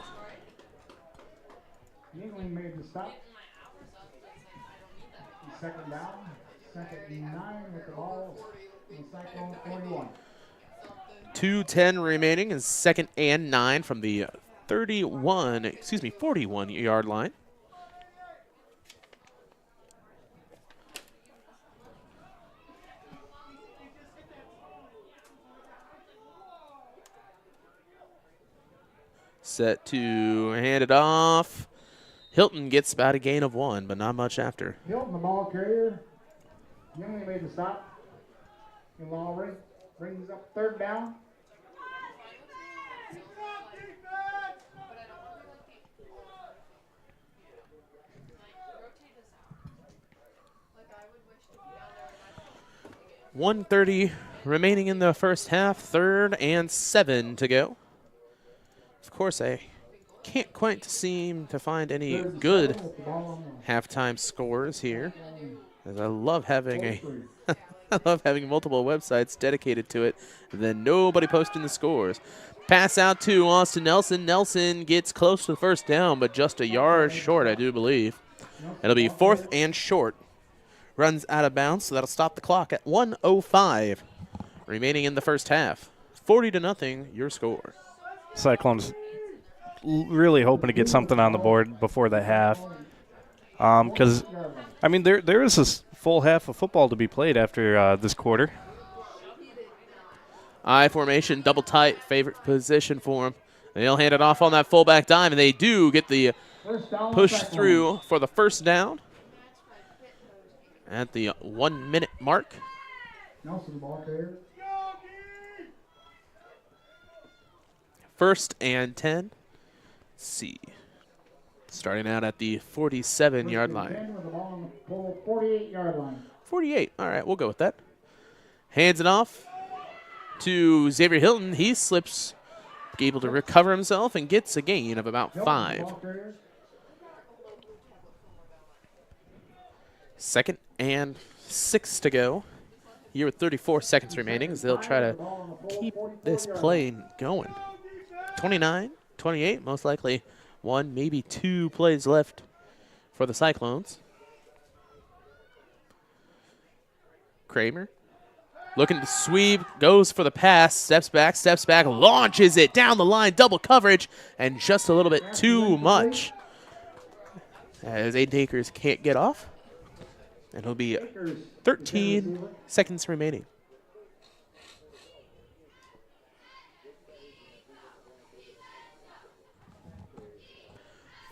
Yingling made the stop. Second down. Second and 9 with the ball in Cyclone 41. 2:10 remaining is second and 9 from the 41-yard line. Set to hand it off. Hilton gets about a gain of 1, but not much after. Hilton, the ball carrier. Yingling made the stop. And Lowry brings up third down. $1:30 remaining in the first half. 3rd and 7 to go. Of course, I can't quite seem to find any good halftime scores here, as I love having multiple websites dedicated to it, and then nobody posting the scores. Pass out to Austin Nelson. Nelson gets close to the first down, but just a yard short, I do believe. It'll be 4th and short. Runs out of bounds, so that'll stop the clock at 1:05 remaining in the first half. 40-0 your score. Cyclones really hoping to get something on the board before the half. Because, I mean, there is a full half of football to be played after this quarter. I formation, double tight, favorite position for him. And they'll hand it off on that fullback dime, and they do get the push through for the first down at the 1-minute mark. Nelson, ball carrier. First and 10. Let's see. Starting out at the 47-yard line. 48-yard line. 48. All right, we'll go with that. Hands it off to Xavier Hilton. He slips, able to recover himself, and gets a gain of about 5. 2nd and 6 to go. Here with 34 seconds remaining as they'll try to keep this play going. 29, 28, most likely 1, maybe 2 plays left for the Cyclones. Kramer looking to sweep, goes for the pass, steps back, launches it down the line, double coverage, and just a little bit too much. As Aiden Akers can't get off. And it'll be 13 seconds remaining.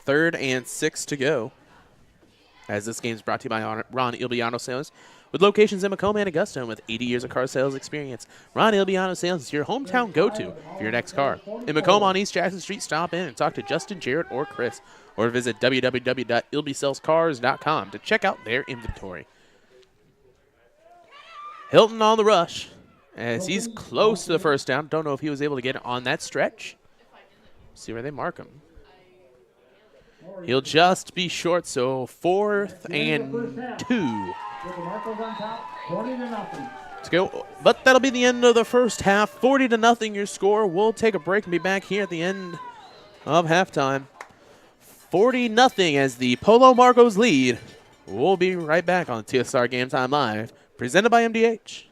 Third and 6 to go. As this game is brought to you by Ron Ilbiano Sales, with locations in Macomb and Augusta, and with 80 years of car sales experience. Ron Ilbiano Sales is your hometown go-to for your next car. In Macomb on East Jackson Street, stop in and talk to Justin, Jared, or Chris, or visit www.ilbsalescars.com to check out their inventory. Hilton on the rush as he's close to the first down. Don't know if he was able to get it on that stretch. See where they mark him. He'll just be short, so 4th and 2. Let's go. But that'll be the end of the first half. 40-0 your score. We'll take a break and be back here at the end of halftime. 40-0 as the Polo Marcos lead. We'll be right back on TSSR Game Time Live, presented by MDH.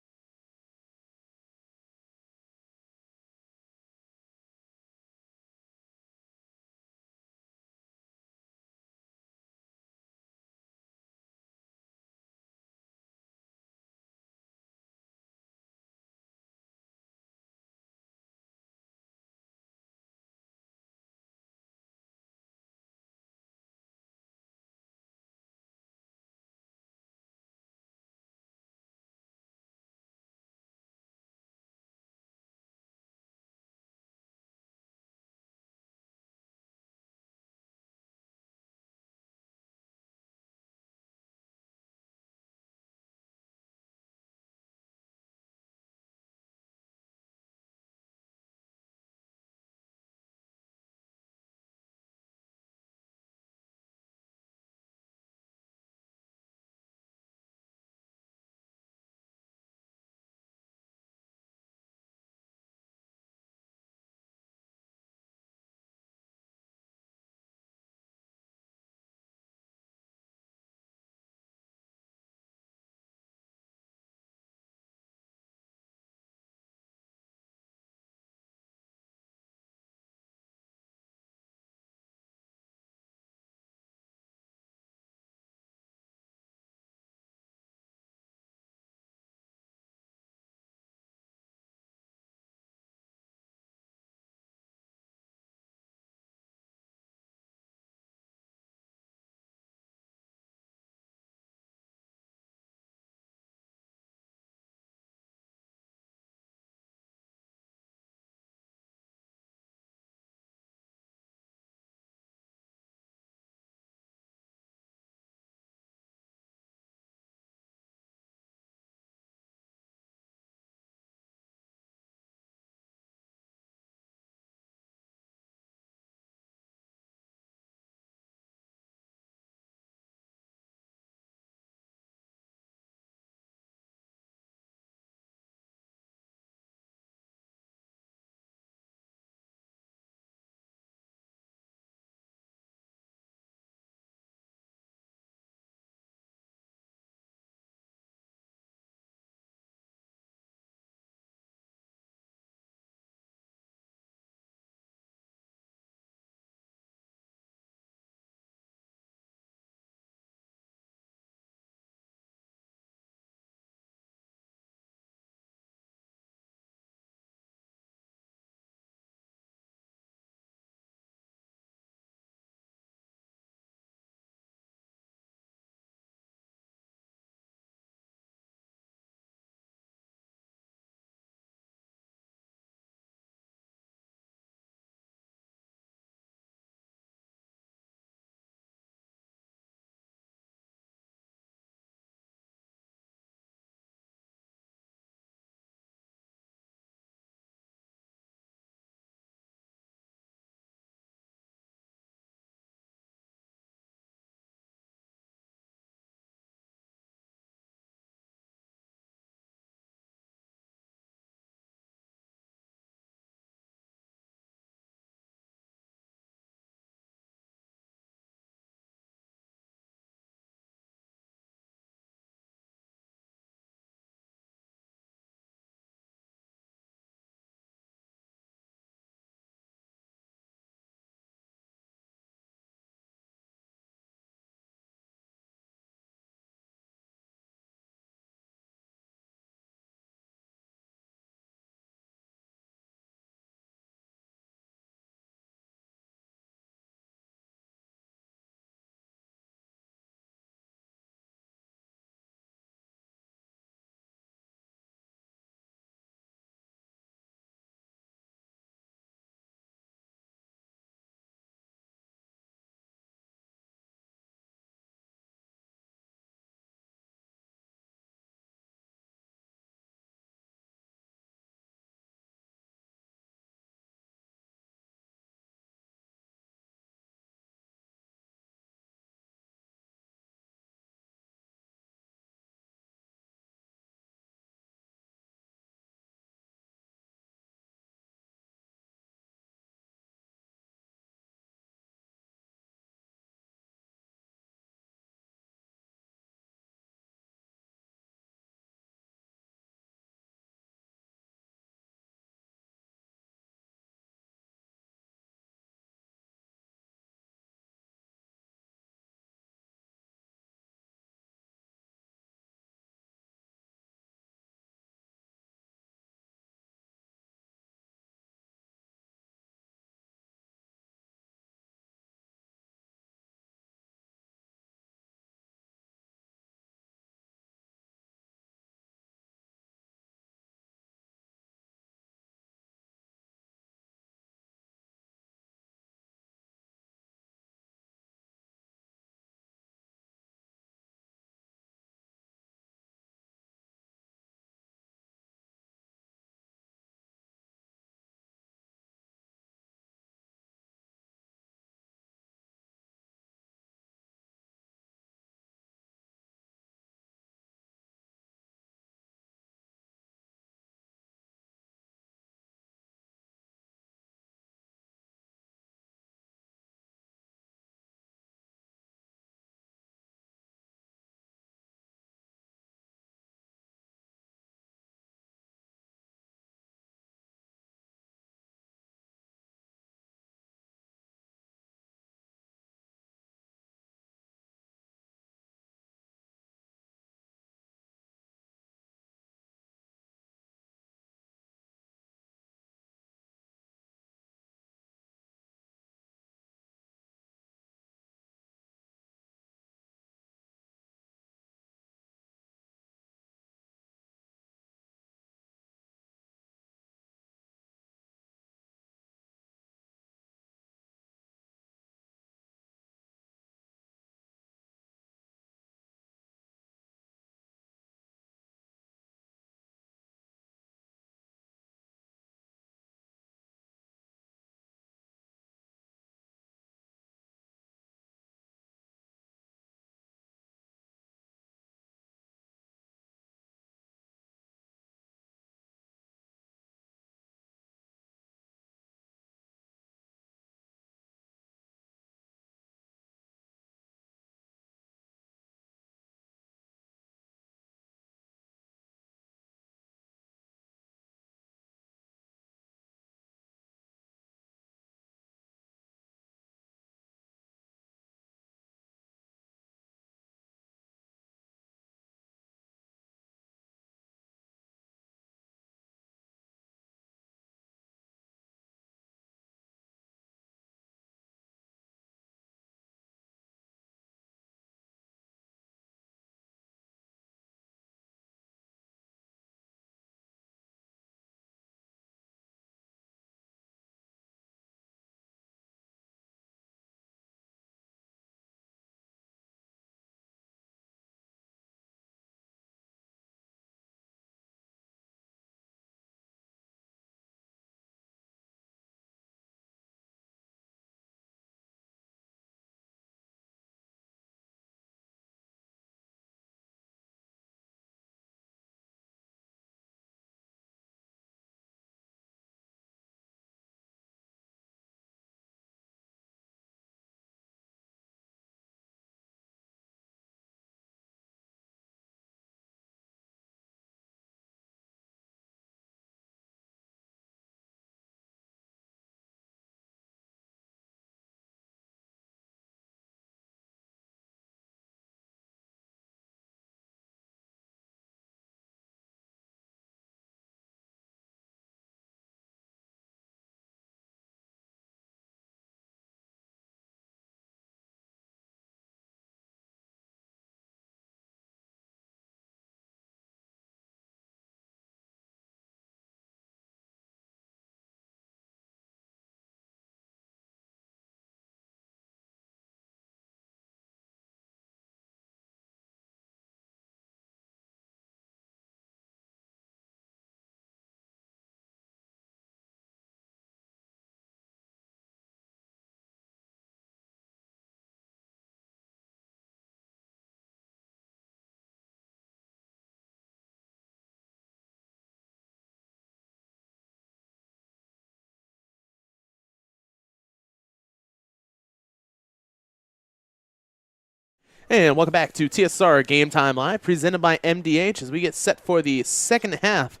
And welcome back to TSSR Game Time Live, presented by MDH as we get set for the second half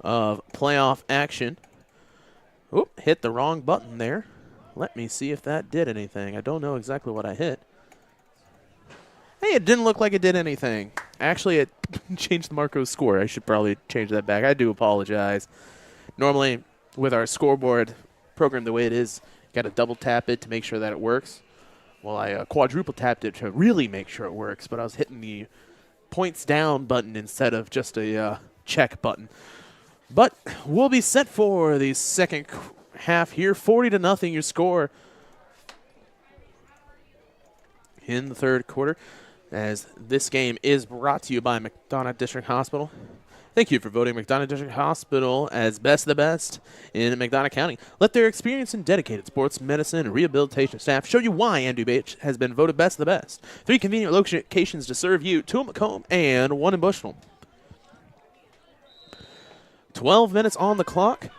of playoff action. Oop, hit the wrong button there. Let me see if that did anything. I don't know exactly what I hit. Hey, it didn't look like it did anything. Actually, it changed the Marco's score. I should probably change that back. I do apologize. Normally, with our scoreboard program the way it is, you got to double tap it to make sure that it works. Well, I quadruple tapped it to really make sure it works, but I was hitting the points down button instead of just a check button. But we'll be set for the second half here. 40-0 your score in the third quarter, as this game is brought to you by McDonough District Hospital. Thank you for voting McDonough District Hospital as best of the best in McDonough County. Let their experienced and dedicated sports medicine and rehabilitation staff show you why MDH has been voted best of the best. 3 convenient locations to serve you, 2 in Macomb and 1 in Bushnell. 12 minutes on the clock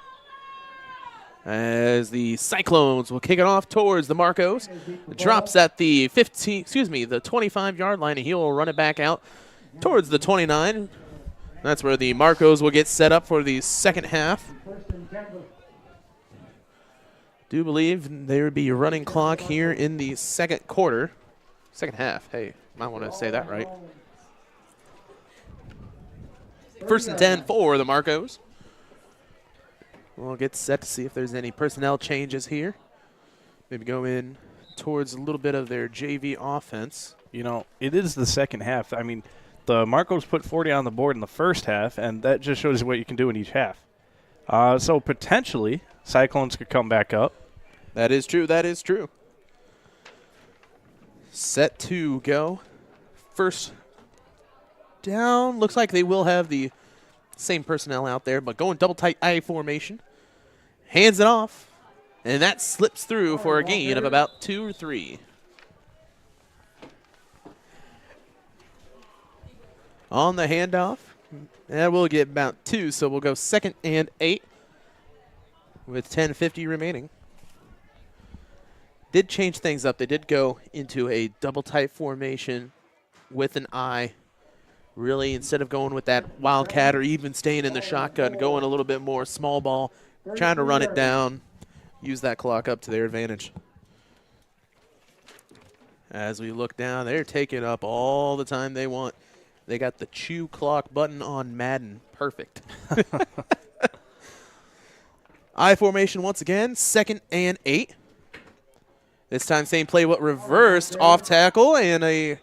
as the Cyclones will kick it off towards the Marcos. It drops at the 25-yard line, and he will run it back out towards the 29. That's where the Marcos will get set up for the second half. Do believe there would be a running clock here in the second quarter. Second half. Hey, might want to say that right. First and 10 for the Marcos. We'll get set to see if there's any personnel changes here. Maybe go in towards a little bit of their JV offense. You know, it is the second half. I mean, the Marcos put 40 on the board in the first half, and that just shows you what you can do in each half. So potentially, Cyclones could come back up. That is true. That is true. Set to go. First down. Looks like they will have the same personnel out there, but going double tight I formation. Hands it off, and that slips through for a gain of about 2 or 3. On the handoff, and we'll get about 2, so we'll go second and 8 with 10:50 remaining. Did change things up. They did go into a double tight formation with an I. Really, instead of going with that wildcat or even staying in the shotgun, going a little bit more small ball, trying to run it down, use that clock up to their advantage. As we look down, they're taking up all the time they want. They got the chew clock button on Madden. Perfect. I formation once again, second and 8. This time same play, but reversed off tackle, and a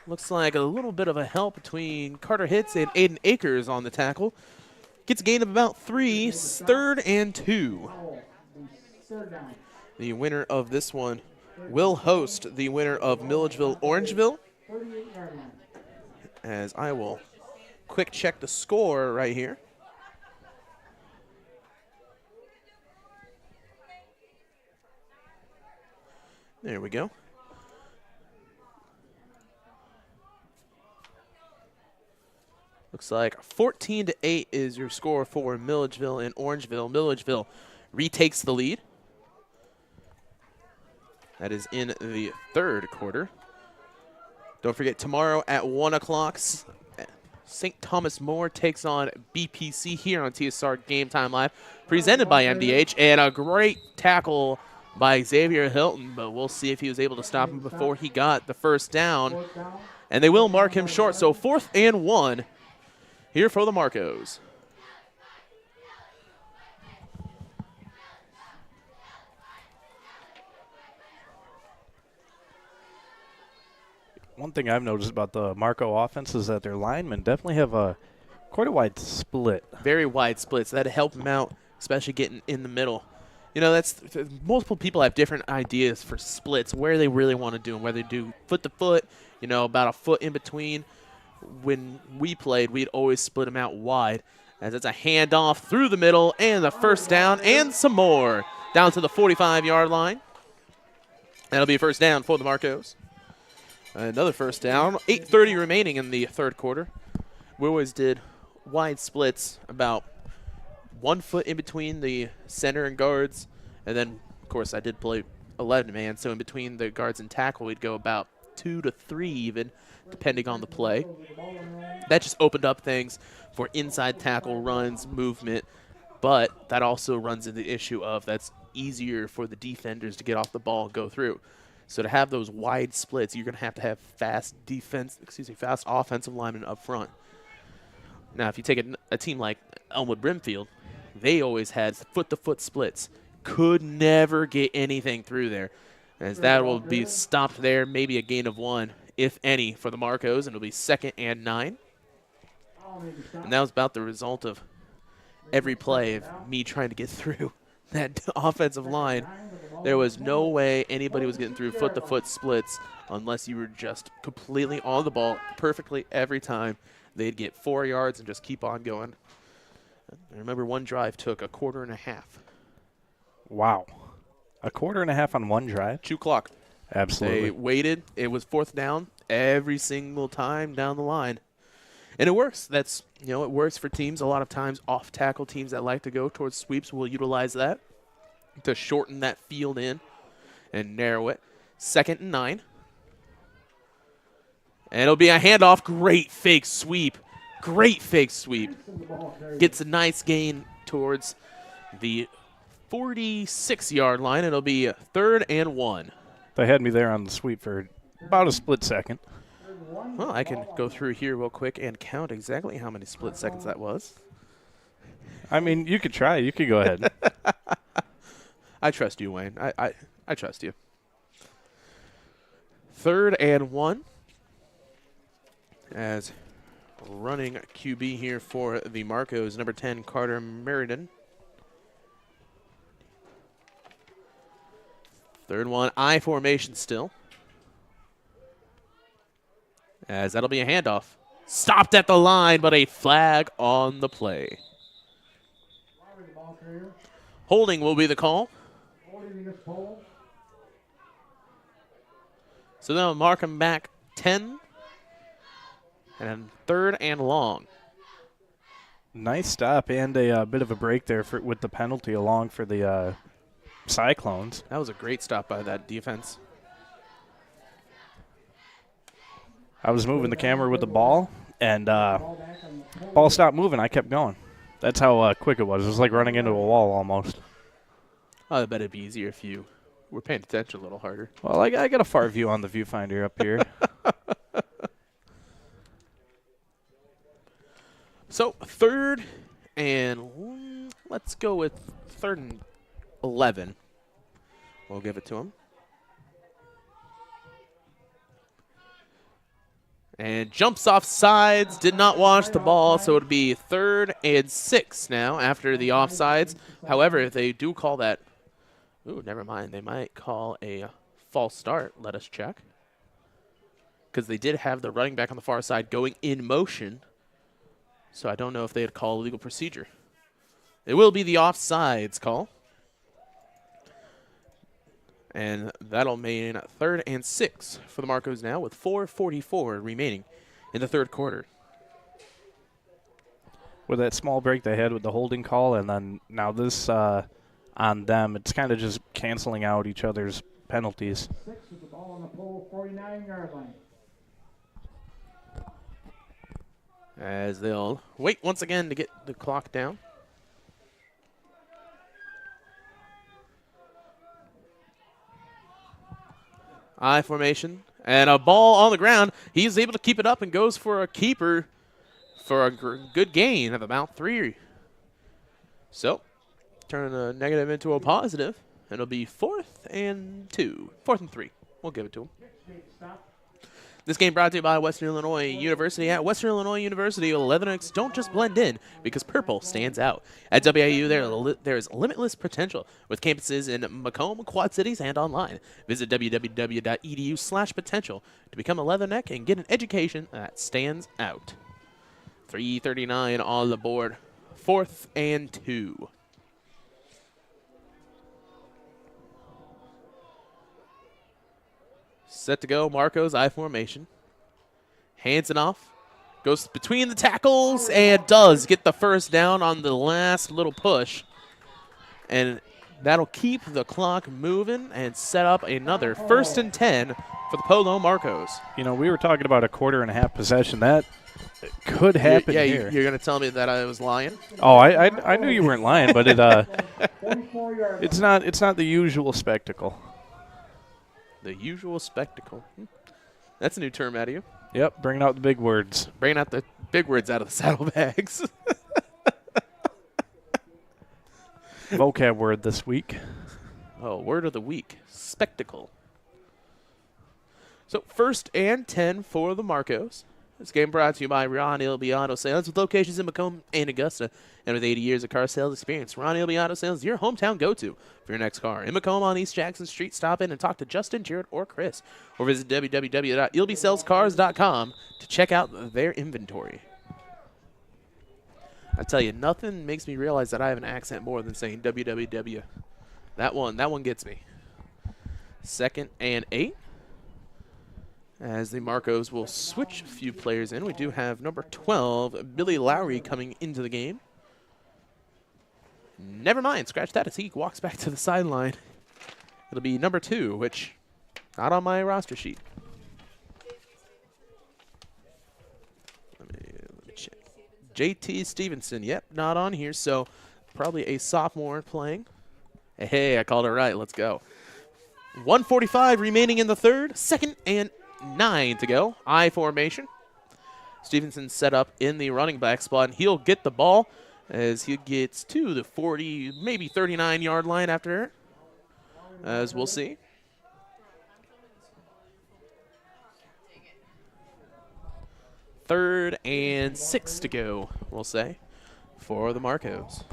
looks like a little bit of a help between Carter Hitz and Aiden Akers on the tackle. Gets a gain of about 3, third and 2. The winner of this one will host the winner of Milledgeville-Orangeville. As I will quick check the score right here. There we go. Looks like 14-8 is your score for Milledgeville and Orangeville. Milledgeville retakes the lead. That is in the third quarter. Don't forget, tomorrow at 1 o'clock, St. Thomas More takes on BPC here on TSSR Game Time Live, presented by MDH, and a great tackle by Xavier Hilton, but we'll see if he was able to stop him before he got the first down. And they will mark him short, so 4th and 1 here for the Marcos. One thing I've noticed about the Marco offense is that their linemen definitely have quite a wide split. Very wide splits. That'd help them out, especially getting in the middle. You know, that's multiple people have different ideas for splits, where they really want to do them, whether they do foot to foot, you know, about a foot in between. When we played, we'd always split them out wide, as it's a handoff through the middle and the first down and some more down to the 45-yard line. That'll be a first down for the Marcos. Another first down. 8:30 remaining in the third quarter. We always did wide splits, about 1 foot in between the center and guards, and then, of course, I did play 11-man, so in between the guards and tackle, we'd go about 2 to 3 even, depending on the play. That just opened up things for inside tackle runs, movement, but that also runs into the issue of that's easier for the defenders to get off the ball and go through. So to have those wide splits, you're going to have fast fast offensive linemen up front. Now, if you take a team like Elmwood Brimfield, they always had foot-to-foot splits. Could never get anything through there, as that will be stopped there, maybe a gain of 1, if any, for the Marcos, and it'll be 2nd and 9. And that was about the result of every play of me trying to get through that offensive line. There was no way anybody was getting through foot-to-foot splits unless you were just completely on the ball perfectly every time. They'd get 4 yards and just keep on going. I remember one drive took a quarter and a half. Wow. A quarter and a half on one drive? 2 clock. Absolutely. They waited. It was 4th down every single time down the line. And it works. That's, it works for teams. A lot of times off-tackle teams that like to go towards sweeps will utilize that to shorten that field in and narrow it. 2nd and 9. And it'll be a handoff. Great fake sweep. Great fake sweep. Gets a nice gain towards the 46-yard line. It'll be 3rd and 1. They had me there on the sweep for about a split second. Well, I can go through here real quick and count exactly how many split seconds that was. I mean, you could try. You could go ahead. I trust you, Wayne. I trust you. 3rd and 1. As running QB here for the Marcos, number 10, Carter Meriden. 3rd one, I formation still. As that'll be a handoff. Stopped at the line, but a flag on the play. Holding will be the call. So they'll mark him back 10. And 3rd and long. Nice stop and a bit of a break there with the penalty along for the Cyclones. That was a great stop by that defense. I was moving the camera with the ball, and ball stopped moving. I kept going. That's how quick it was. It was like running into a wall almost. I bet it'd be easier if you were paying attention a little harder. Well, I got a far view on the viewfinder up here. So 3rd and let's go with 3rd and 11. We'll give it to him. And jumps off sides, did not wash the ball, so it would be 3rd and 6 now after the offsides. However, if they do call that, never mind, they might call a false start. Let us check. Because they did have the running back on the far side going in motion. So I don't know if they'd call a legal procedure. It will be the offsides call. And that'll mean 3rd and 6 for the Marcos now with 4:44 remaining in the 3rd quarter. With that small break they had with the holding call, and then now this on them, it's kind of just canceling out each other's penalties. 6 with the ball on the Polo 49-yard line. As they'll wait once again to get the clock down. I formation and a ball on the ground. He's able to keep it up and goes for a keeper for a good gain of about 3. So turn a negative into a positive, and it'll be 4th and 2. 4th and 3. We'll give it to him. This game brought to you by Western Illinois University. At Western Illinois University, Leathernecks don't just blend in because purple stands out. At WIU, there is limitless potential with campuses in Macomb, Quad Cities, and online. Visit www.edu/potential to become a Leatherneck and get an education that stands out. 3:39 on the board. 4th and 2. Set to go, Marcos, I formation. Hands it off. Goes between the tackles and does get the first down on the last little push. And That'll keep the clock moving and set up another 1st and 10 for the Polo Marcos. You know, we were talking about a 1.5 possession. That could happen here. You're going to tell me that I was lying? Oh, I knew you weren't lying, but it's not the usual spectacle. The usual spectacle. That's a new term out of you. Yep, bringing out the big words. Bringing out the big words out of the saddlebags. Vocab word this week. Oh, word of the week. Spectacle. So 1st and 10 for the Marcos. This game brought to you by Ron Ilby Auto Sales with locations in Macomb and Augusta. And with 80 years of car sales experience, Ron Ilby Auto Sales is your hometown go-to for your next car. In Macomb on East Jackson Street, stop in and talk to Justin, Jared, or Chris. Or visit www.ilbysalescars.com to check out their inventory. I tell you, nothing makes me realize that I have an accent more than saying www. That one gets me. 2nd and 8. As the Marcos will switch a few players in. We do have number 12, Billy Lowry, coming into the game. Never mind, scratch that as he walks back to the sideline. It'll be number 2, which not on my roster sheet. Let me check. JT Stevenson, yep, not on here, so probably a sophomore playing. Hey, I called it right, let's go. 1:45 remaining in the 3rd, 2nd and 9 to go. I formation. Stevenson set up in the running back spot, and he'll get the ball as he gets to the 40, maybe 39-yard line after, as we'll see. Third and 6 to go, we'll say, for the Marcos.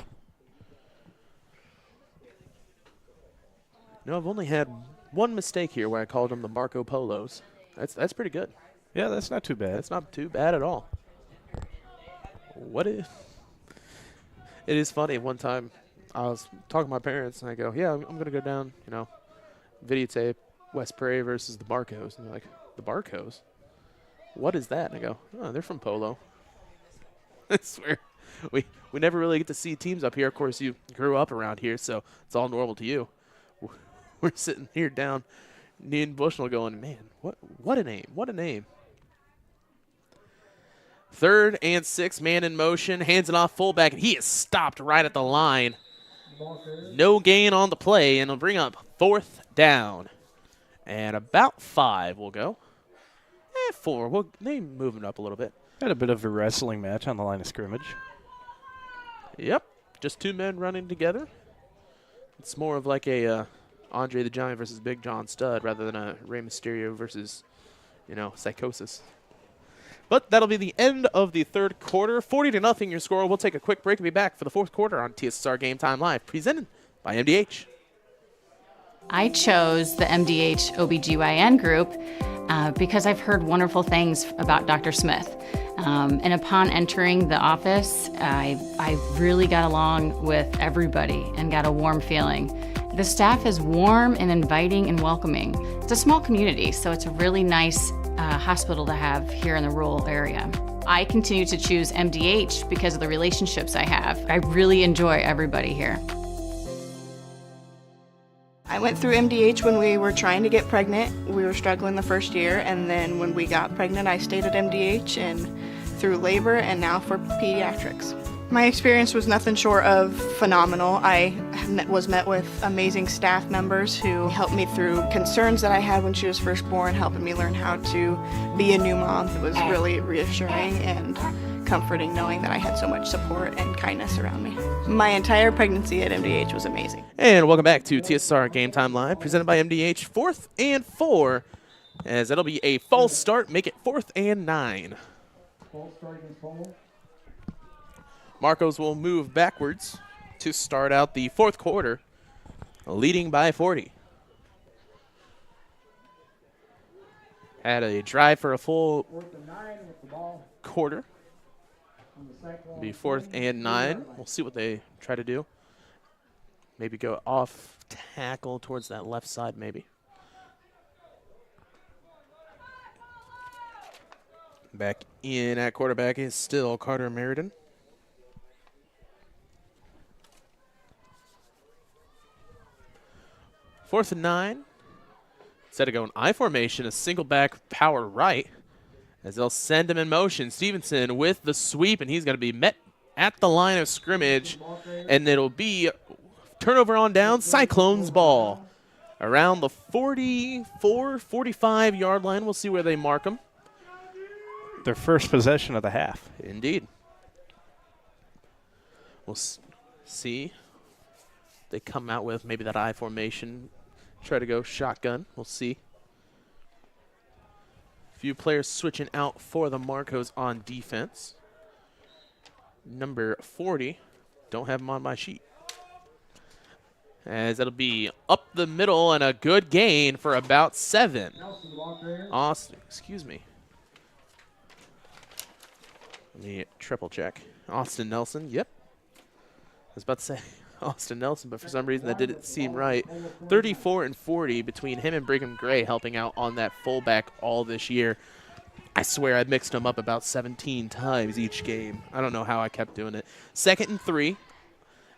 No, I've only had one mistake here where I called them the Marco Polos. That's pretty good. Yeah, that's not too bad. That's not too bad at all. It is funny. One time I was talking to my parents, and I go, yeah, I'm going to go down, videotape West Prairie versus the Barcos. And they're like, the Barcos? What is that? And I go, oh, they're from Polo. I swear. We never really get to see teams up here. Of course, you grew up around here, so it's all normal to you. We're sitting here down in Bushnell going, man, what a name. What a name. 3rd and 6, man in motion, hands it off fullback, and he is stopped right at the line. No gain on the play, and it'll bring up 4th down. And about 5 will go. 4. They moving up a little bit. Had a bit of a wrestling match on the line of scrimmage. Yep, just 2 men running together. It's more of like a Andre the Giant versus Big John Studd rather than a Rey Mysterio versus, Psychosis. But that'll be the end of the 3rd quarter. 40-0 your score. We'll take a quick break and be back for the 4th quarter on TSSR Game Time Live, presented by MDH. I chose the MDH OBGYN group because I've heard wonderful things about Dr. Smith. And upon entering the office, I really got along with everybody and got a warm feeling. The staff is warm and inviting and welcoming. It's a small community, so it's a really nice hospital to have here in the rural area. I continue to choose MDH because of the relationships I have. I really enjoy everybody here. I went through MDH when we were trying to get pregnant. We were struggling the first year, and then when we got pregnant, I stayed at MDH and through labor and now for pediatrics. My experience was nothing short of phenomenal. I was met with amazing staff members who helped me through concerns that I had when she was first born, helping me learn how to be a new mom. It was really reassuring and comforting knowing that I had so much support and kindness around me. My entire pregnancy at MDH was amazing. And welcome back to TSSR Game Time Live, presented by MDH. 4th and 4, as that'll be a false start, make it 4th and 9. False start against Polo. Marcos will move backwards to start out the 4th quarter, leading by 40. Had a drive for a full 4th and 9 with the ball. Quarter. On the Cyclones. Be 4th and 9. We'll see what they try to do. Maybe go off tackle towards that left side, maybe. Back in at quarterback is still Carter Meriden. 4th and 9. Instead of going I formation, a single back power right as they'll send him in motion. Stevenson with the sweep, and he's going to be met at the line of scrimmage, and it'll be turnover on down, Cyclones ball. Around the 44, 45-yard line. We'll see where they mark them. Their first possession of the half. Indeed. We'll see. They come out with maybe that I formation. Try to go shotgun. We'll see. A few players switching out for the Marcos on defense. Number 40. Don't have him on my sheet. As it'll be up the middle and a good gain for about 7. Austin, excuse me. Let me triple check. Austin Nelson, yep. I was about to say Austin Nelson, but for some reason that didn't seem right. 34 and 40 between him and Brigham Gray, helping out on that fullback all this year. I swear I mixed them up about 17 times each game. I don't know how I kept doing it. 2nd and 3.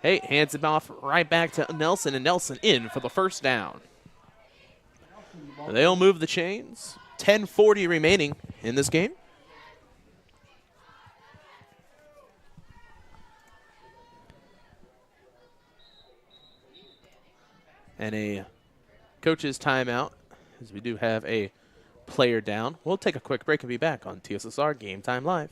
Hey, hands it off right back to Nelson, and Nelson in for the first down. They'll move the chains. 10:40 remaining in this game. And a coach's timeout, as we do have a player down. We'll take a quick break and be back on TSSR Game Time Live.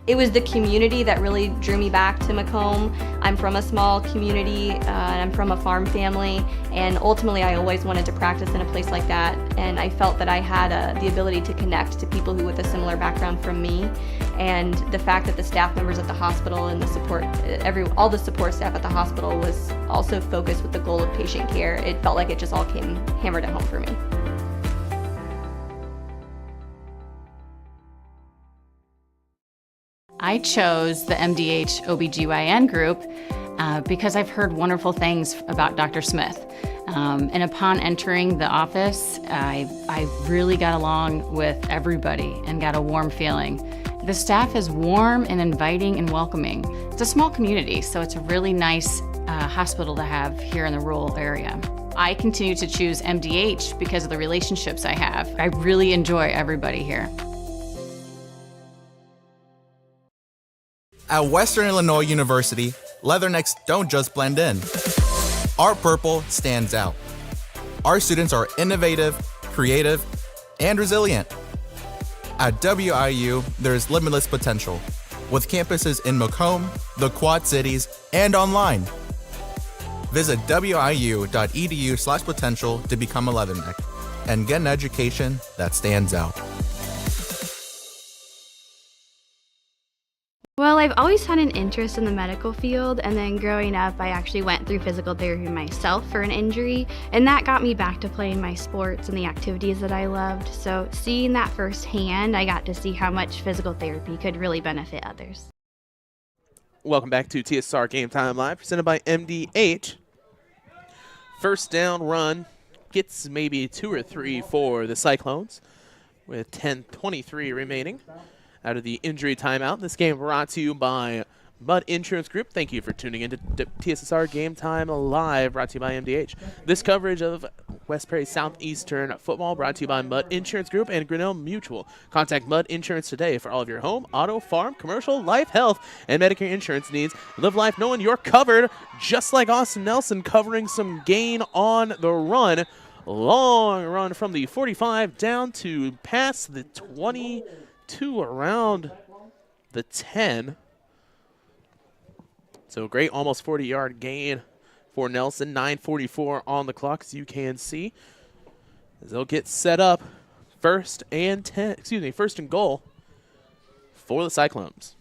It was the community that really drew me back to Macomb. I'm from a small community, and I'm from a farm family, and ultimately I always wanted to practice in a place like that, and I felt that I had the ability to connect to people who with a similar background from me, and the fact that the staff members at the hospital and the support, all the support staff at the hospital was also focused with the goal of patient care. It felt like it just all came hammered at home for me. I chose the MDH OBGYN group because I've heard wonderful things about Dr. Smith. And upon entering the office, I really got along with everybody and got a warm feeling. The staff is warm and inviting and welcoming. It's a small community, so it's a really nice hospital to have here in the rural area. I continue to choose MDH because of the relationships I have. I really enjoy everybody here. At Western Illinois University, Leathernecks don't just blend in. Our purple stands out. Our students are innovative, creative, and resilient. At WIU, there's limitless potential, with campuses in Macomb, the Quad Cities, and online. Visit wiu.edu/potential to become a Leatherneck and get an education that stands out. Well, I've always had an interest in the medical field, and then growing up, I actually went through physical therapy myself for an injury, and that got me back to playing my sports and the activities that I loved. So seeing that firsthand, I got to see how much physical therapy could really benefit others. Welcome back to TSSR Game Time Live, presented by MDH. First down run gets maybe 2 or 3 for the Cyclones, with 10:23 remaining out of the injury timeout. This game brought to you by Mudd Insurance Group. Thank you for tuning in to TSSR Game Time Live, brought to you by MDH. This coverage of West Prairie Southeastern football brought to you by Mudd Insurance Group and Grinnell Mutual. Contact Mudd Insurance today for all of your home, auto, farm, commercial, life, health, and Medicare insurance needs. Live life knowing you're covered, just like Austin Nelson covering some gain on the run. Long run from the 45 down to past the 22, around the 10. So great, almost 40-yard gain for Nelson. 9:44 on the clock, as you can see. As they'll get set up, first and goal for the Cyclones.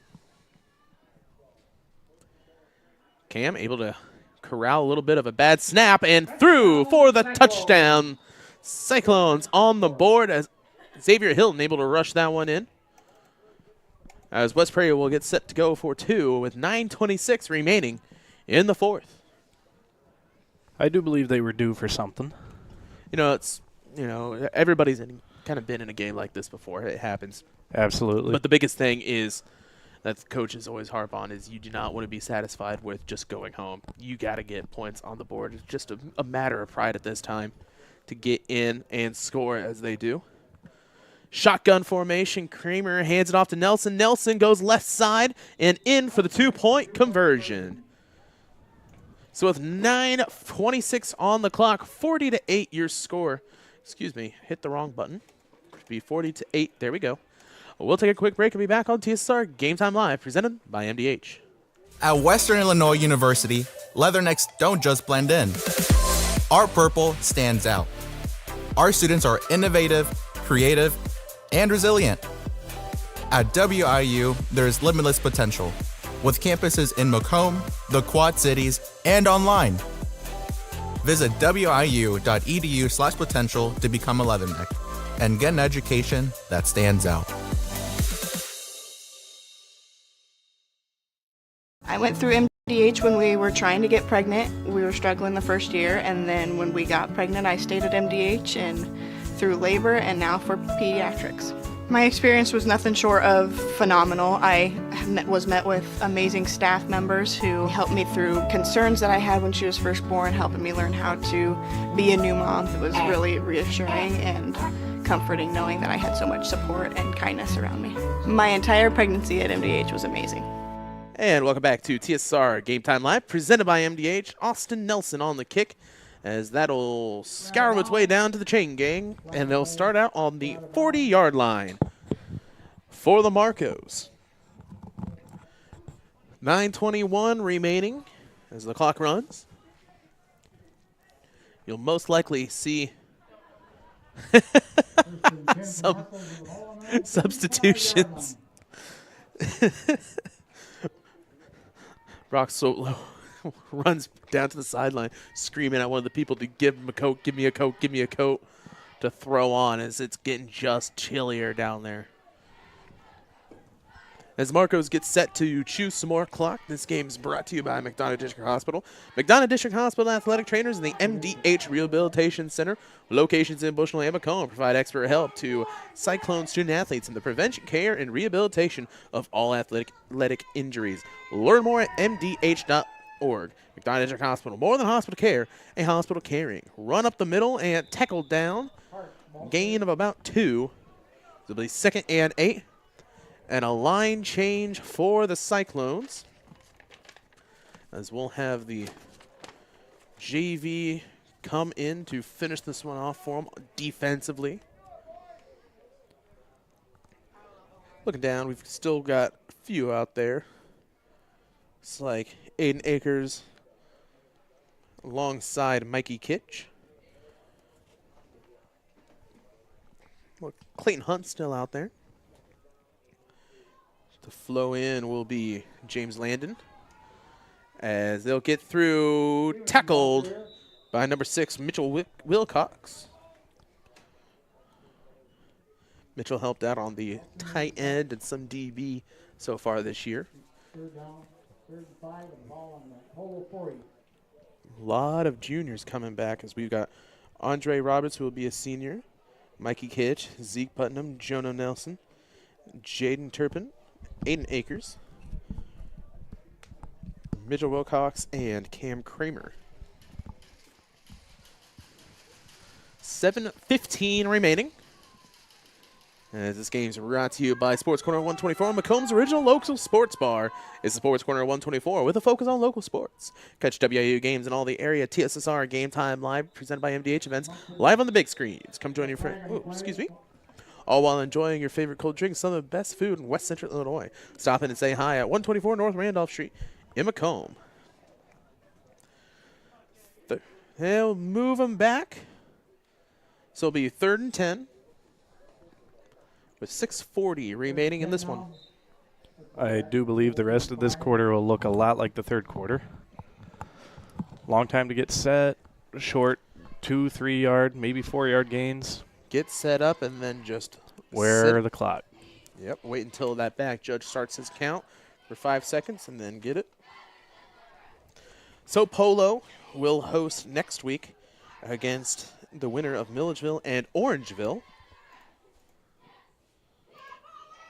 Cam able to corral a little bit of a bad snap and through for the touchdown. Cyclones on the board as Xavier Hilton able to rush that one in. As West Prairie will get set to go for 2 with 9:26 remaining in the 4th. I do believe they were due for something. Everybody's kind of been in a game like this before. It happens. Absolutely. But the biggest thing is that the coaches always harp on is you do not want to be satisfied with just going home. You got to get points on the board. It's just a matter of pride at this time to get in and score as they do. Shotgun formation. Kramer hands it off to Nelson. Nelson goes left side and in for the 2-point conversion. So with 9:26 on the clock, 40-8 your score. Excuse me, hit the wrong button. It'd be 40-8. There we go. We'll take a quick break and be back on TSSR Game Time Live, presented by MDH. At Western Illinois University, leathernecks don't just blend in. Our purple stands out. Our students are innovative, creative, and resilient. At WIU, there's limitless potential, with campuses in Macomb, the Quad Cities, and online. Visit wiu.edu/potential to become a leatherneck and get an education that stands out. I went through MDH when we were trying to get pregnant. We were struggling the first year, and then when we got pregnant, I stayed at MDH and through labor and now for pediatrics. My experience was nothing short of phenomenal. I was met with amazing staff members who helped me through concerns that I had when she was first born, helping me learn how to be a new mom. It was really reassuring and comforting knowing that I had so much support and kindness around me. My entire pregnancy at MDH was amazing. And welcome back to TSSR Game Time Live, presented by MDH. Austin Nelson on the kick, as that'll scour its way down to the chain gang, and they'll start out on the 40-yard line for the Marcos. 9:21 remaining as the clock runs. You'll most likely see some substitutions. Brock Solo runs down to the sideline, screaming at one of the people to give him a coat, give me a coat, give me a coat to throw on as it's getting just chillier down there. As Marcos gets set to choose some more clock, this game is brought to you by McDonough District Hospital. McDonough District Hospital athletic trainers and the MDH Rehabilitation Center, locations in Bushnell and Macomb, provide expert help to Cyclone student athletes in the prevention, care, and rehabilitation of all athletic injuries. Learn more at mdh.org. McDonough District Hospital, more than hospital care, a hospital caring. Run up the middle and tackle down. Gain of about 2. It'll be 2nd and 8. And a line change for the Cyclones, as we'll have the JV come in to finish this one off for them defensively. Looking down, we've still got a few out there. It's like Aiden Akers alongside Mikey Kitch. Look, Clayton Hunt still out there. To flow in will be James Landon, as they'll get through, tackled by number 6, Mitchell Wilcox. Mitchell helped out on the tight end and some DB so far this year. Third down, 3rd and 5, and ball on the Polo 40. A lot of juniors coming back, as we've got Andre Roberts, who will be a senior, Mikey Kitch, Zeke Putnam, Jonah Nelson, Jaden Turpin, Aiden Akers, Mitchell Wilcox, and Cam Kramer. 7:15 remaining. As this game is brought to you by Sports Corner 124, Macomb's original local sports bar. Is Sports Corner 124 with a focus on local sports. Catch WIU games and all the area TSSR Game Time Live, presented by MDH events, live on the big screens. Come join your friend. Oh, excuse me. All while enjoying your favorite cold drinks, some of the best food in West Central Illinois. Stop in and say hi at 124 North Randolph Street in Macomb. They'll move them back. So it'll be 3rd and 10 with 6:40 remaining in this one. I do believe the rest of this quarter will look a lot like the third quarter. Long time to get set, short 2-3 yard, maybe 4 yard gains. Get set up and then just wear the clock. Yep, wait until that back judge starts his count for 5 seconds and then get it. So Polo will host next week against the winner of Milledgeville and Orangeville.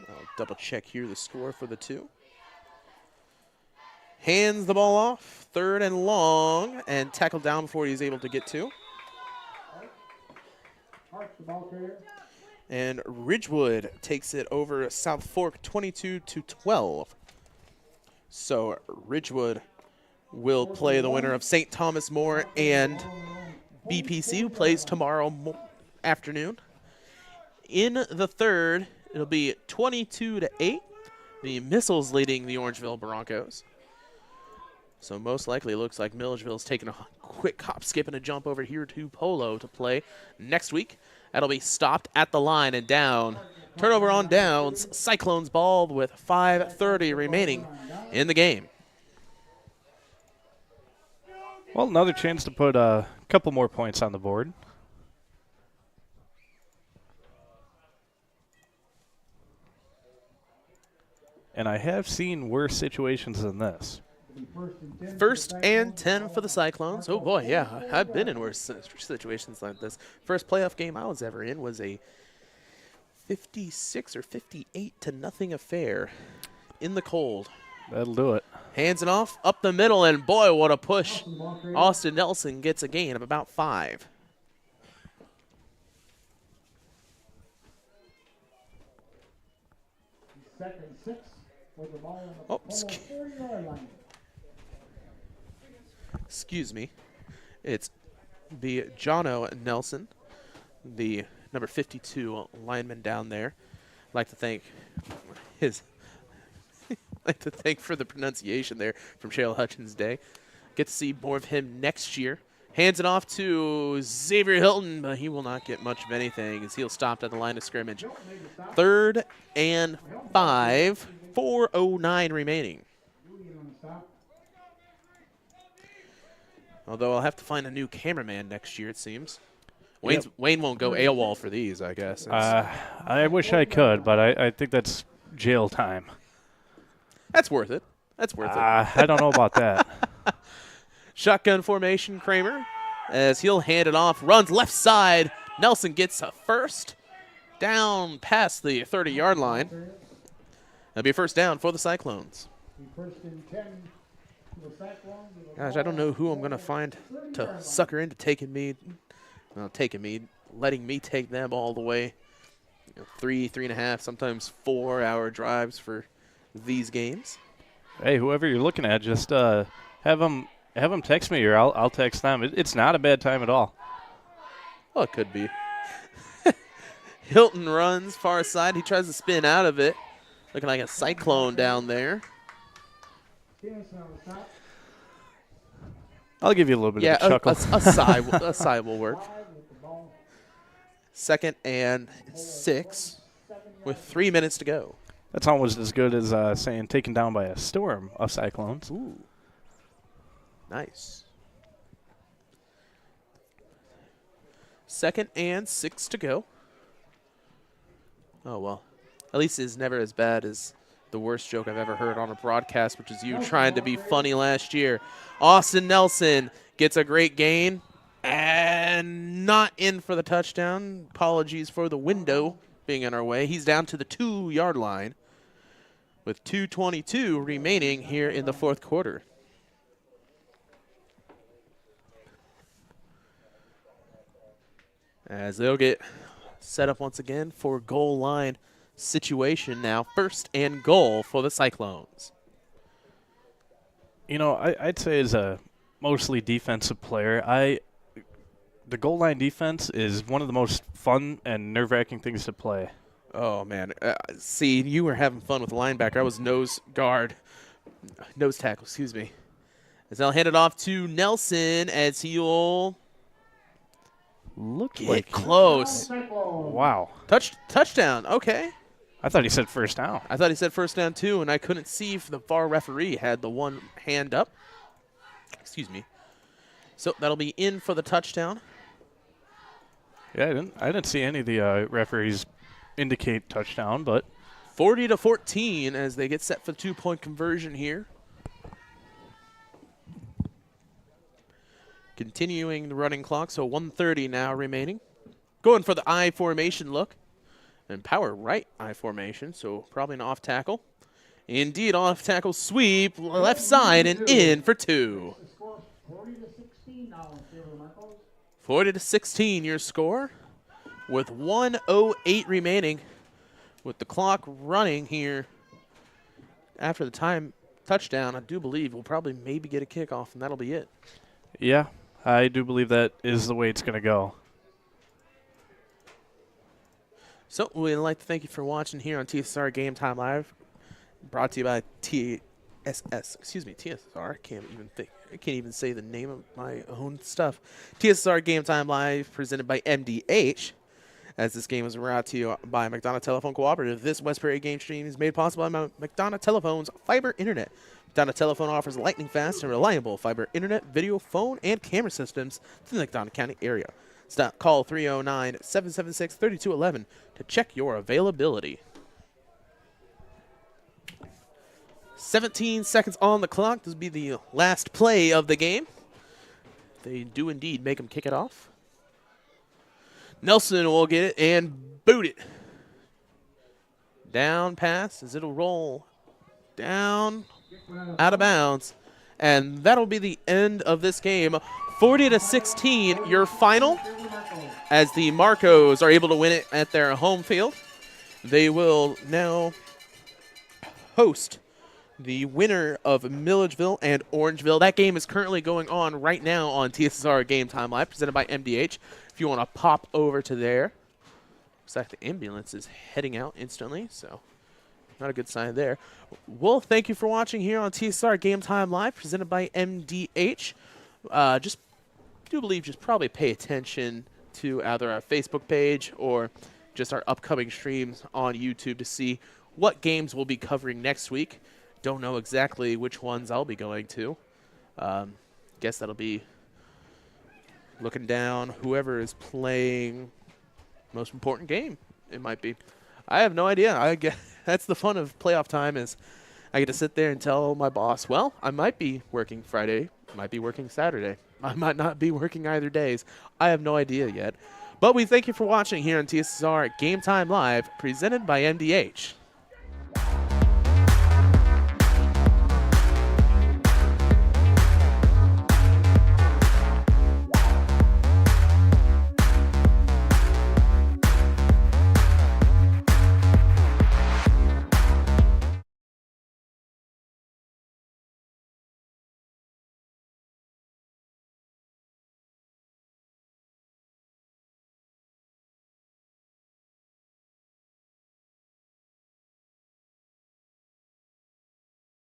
I'll double check here the score for the two. Hands the ball off, 3rd and long, and tackled down before he's able to get to. And Ridgewood takes it over South Fork 22-12. So Ridgewood will play the winner of St. Thomas More and BPC, who plays tomorrow afternoon. In the 3rd, it'll be 22-8. The Missiles leading the Orangeville Broncos. So most likely it looks like Milledgeville's taking a quick hop, skip, and a jump over here to Polo to play next week. That'll be stopped at the line and down. Turnover on downs. Cyclones ball with 5:30 remaining in the game. Well, another chance to put a couple more points on the board. And I have seen worse situations than this. 1st and 10 for the Cyclones. Oh, boy, yeah. I've been in worse situations like this. First playoff game I was ever in was a 56 or 58-0 affair in the cold. That'll do it. Hands it off, up the middle, and boy, what a push. Austin Nelson gets a gain of about 5. Oh, excuse me. It's the Jono Nelson, the number 52 lineman down there. I'd like to thank for the pronunciation there from Shale Hutchins Day. Get to see more of him next year. Hands it off to Xavier Hilton, but he will not get much of anything as he'll stop at the line of scrimmage. 3rd and 5, 4:09 remaining. Although I'll have to find a new cameraman next year, it seems. Wayne won't go AWOL for these, I guess. I wish I could, but I think that's jail time. That's worth it. That's worth it. I don't know about that. Shotgun formation, Kramer, as he'll hand it off. Runs left side. Nelson gets a first. Down past the 30-yard line. That'll be a first down for the Cyclones. Gosh, I don't know who I'm going to find to sucker into letting me take them all the way. 3.5, sometimes 4-hour drives for these games. Hey, whoever you're looking at, just have them text me, or I'll text them. It's not a bad time at all. Well, it could be. Hilton runs far side. He tries to spin out of it. Looking like a cyclone down there. I'll give you a little bit of a chuckle. A sigh will work. 2nd and 6 with 3 minutes to go. That's almost as good as saying taken down by a storm of Cyclones. Ooh. Nice. 2nd and 6 to go. Oh, well. At least it's never as bad as the worst joke I've ever heard on a broadcast, which is you trying to be funny last year. Austin Nelson gets a great gain and not in for the touchdown. Apologies for the window being in our way. He's down to the 2-yard line with 2:22 remaining here in the 4th quarter. As they'll get set up once again for goal line situation now. 1st and goal for the Cyclones. You know, I'd say as a mostly defensive player, the goal line defense is one of the most fun and nerve-wracking things to play. Oh, man. See, you were having fun with the linebacker. I was nose tackle, excuse me. As they'll hand it off to Nelson as he'll get close. Wow. Touchdown. Okay. I thought he said first down. I thought he said first down, too, and I couldn't see if the VAR referee had the one hand up. Excuse me. So that'll be in for the touchdown. Yeah, I didn't see any of the referees indicate touchdown, but 40-14 as they get set for the 2-point conversion here. Continuing the running clock, so 1:30 now remaining. Going for the I formation look. And power right I formation, so probably an off tackle. Indeed, off tackle sweep, left side and in for 2. 40-16 your score with 1:08 remaining with the clock running here after the time touchdown. I do believe we'll probably maybe get a kickoff, and that'll be it. Yeah, I do believe that is the way it's going to go. So we'd like to thank you for watching here on TSSR Game Time Live, brought to you by TSSR. I can't even say the name of my own stuff. TSSR Game Time Live, presented by MDH. As this game is brought to you by McDonough Telephone Cooperative, this West Prairie game stream is made possible by McDonough Telephone's fiber internet. McDonough Telephone offers lightning fast and reliable fiber internet, video, phone, and camera systems to the McDonough County area. Call 309-776-3211 to check your availability. 17 seconds on the clock. This will be the last play of the game. They do indeed make him kick it off. Nelson will get it and boot it. Down pass as it'll roll down out of bounds. And that'll be the end of this game. 40-16, your final, as the Marcos are able to win it at their home field. They will now host the winner of Milledgeville and Orangeville. That game is currently going on right now on TSSR Game Time Live, presented by MDH. If you want to pop over to there. Looks like the ambulance is heading out instantly, so not a good sign there. Well, thank you for watching here on TSSR Game Time Live, presented by MDH. Just probably pay attention to either our Facebook page or just our upcoming streams on YouTube to see what games we'll be covering next week. Don't know exactly which ones I'll be going to. Guess that'll be looking down whoever is playing most important game. It might be. I have no idea. I guess that's the fun of playoff time, is I get to sit there and tell my boss, well, I might be working Friday, might be working Saturday. I might not be working either days. I have no idea yet. But we thank you for watching here on TSSR Game Time Live, presented by MDH.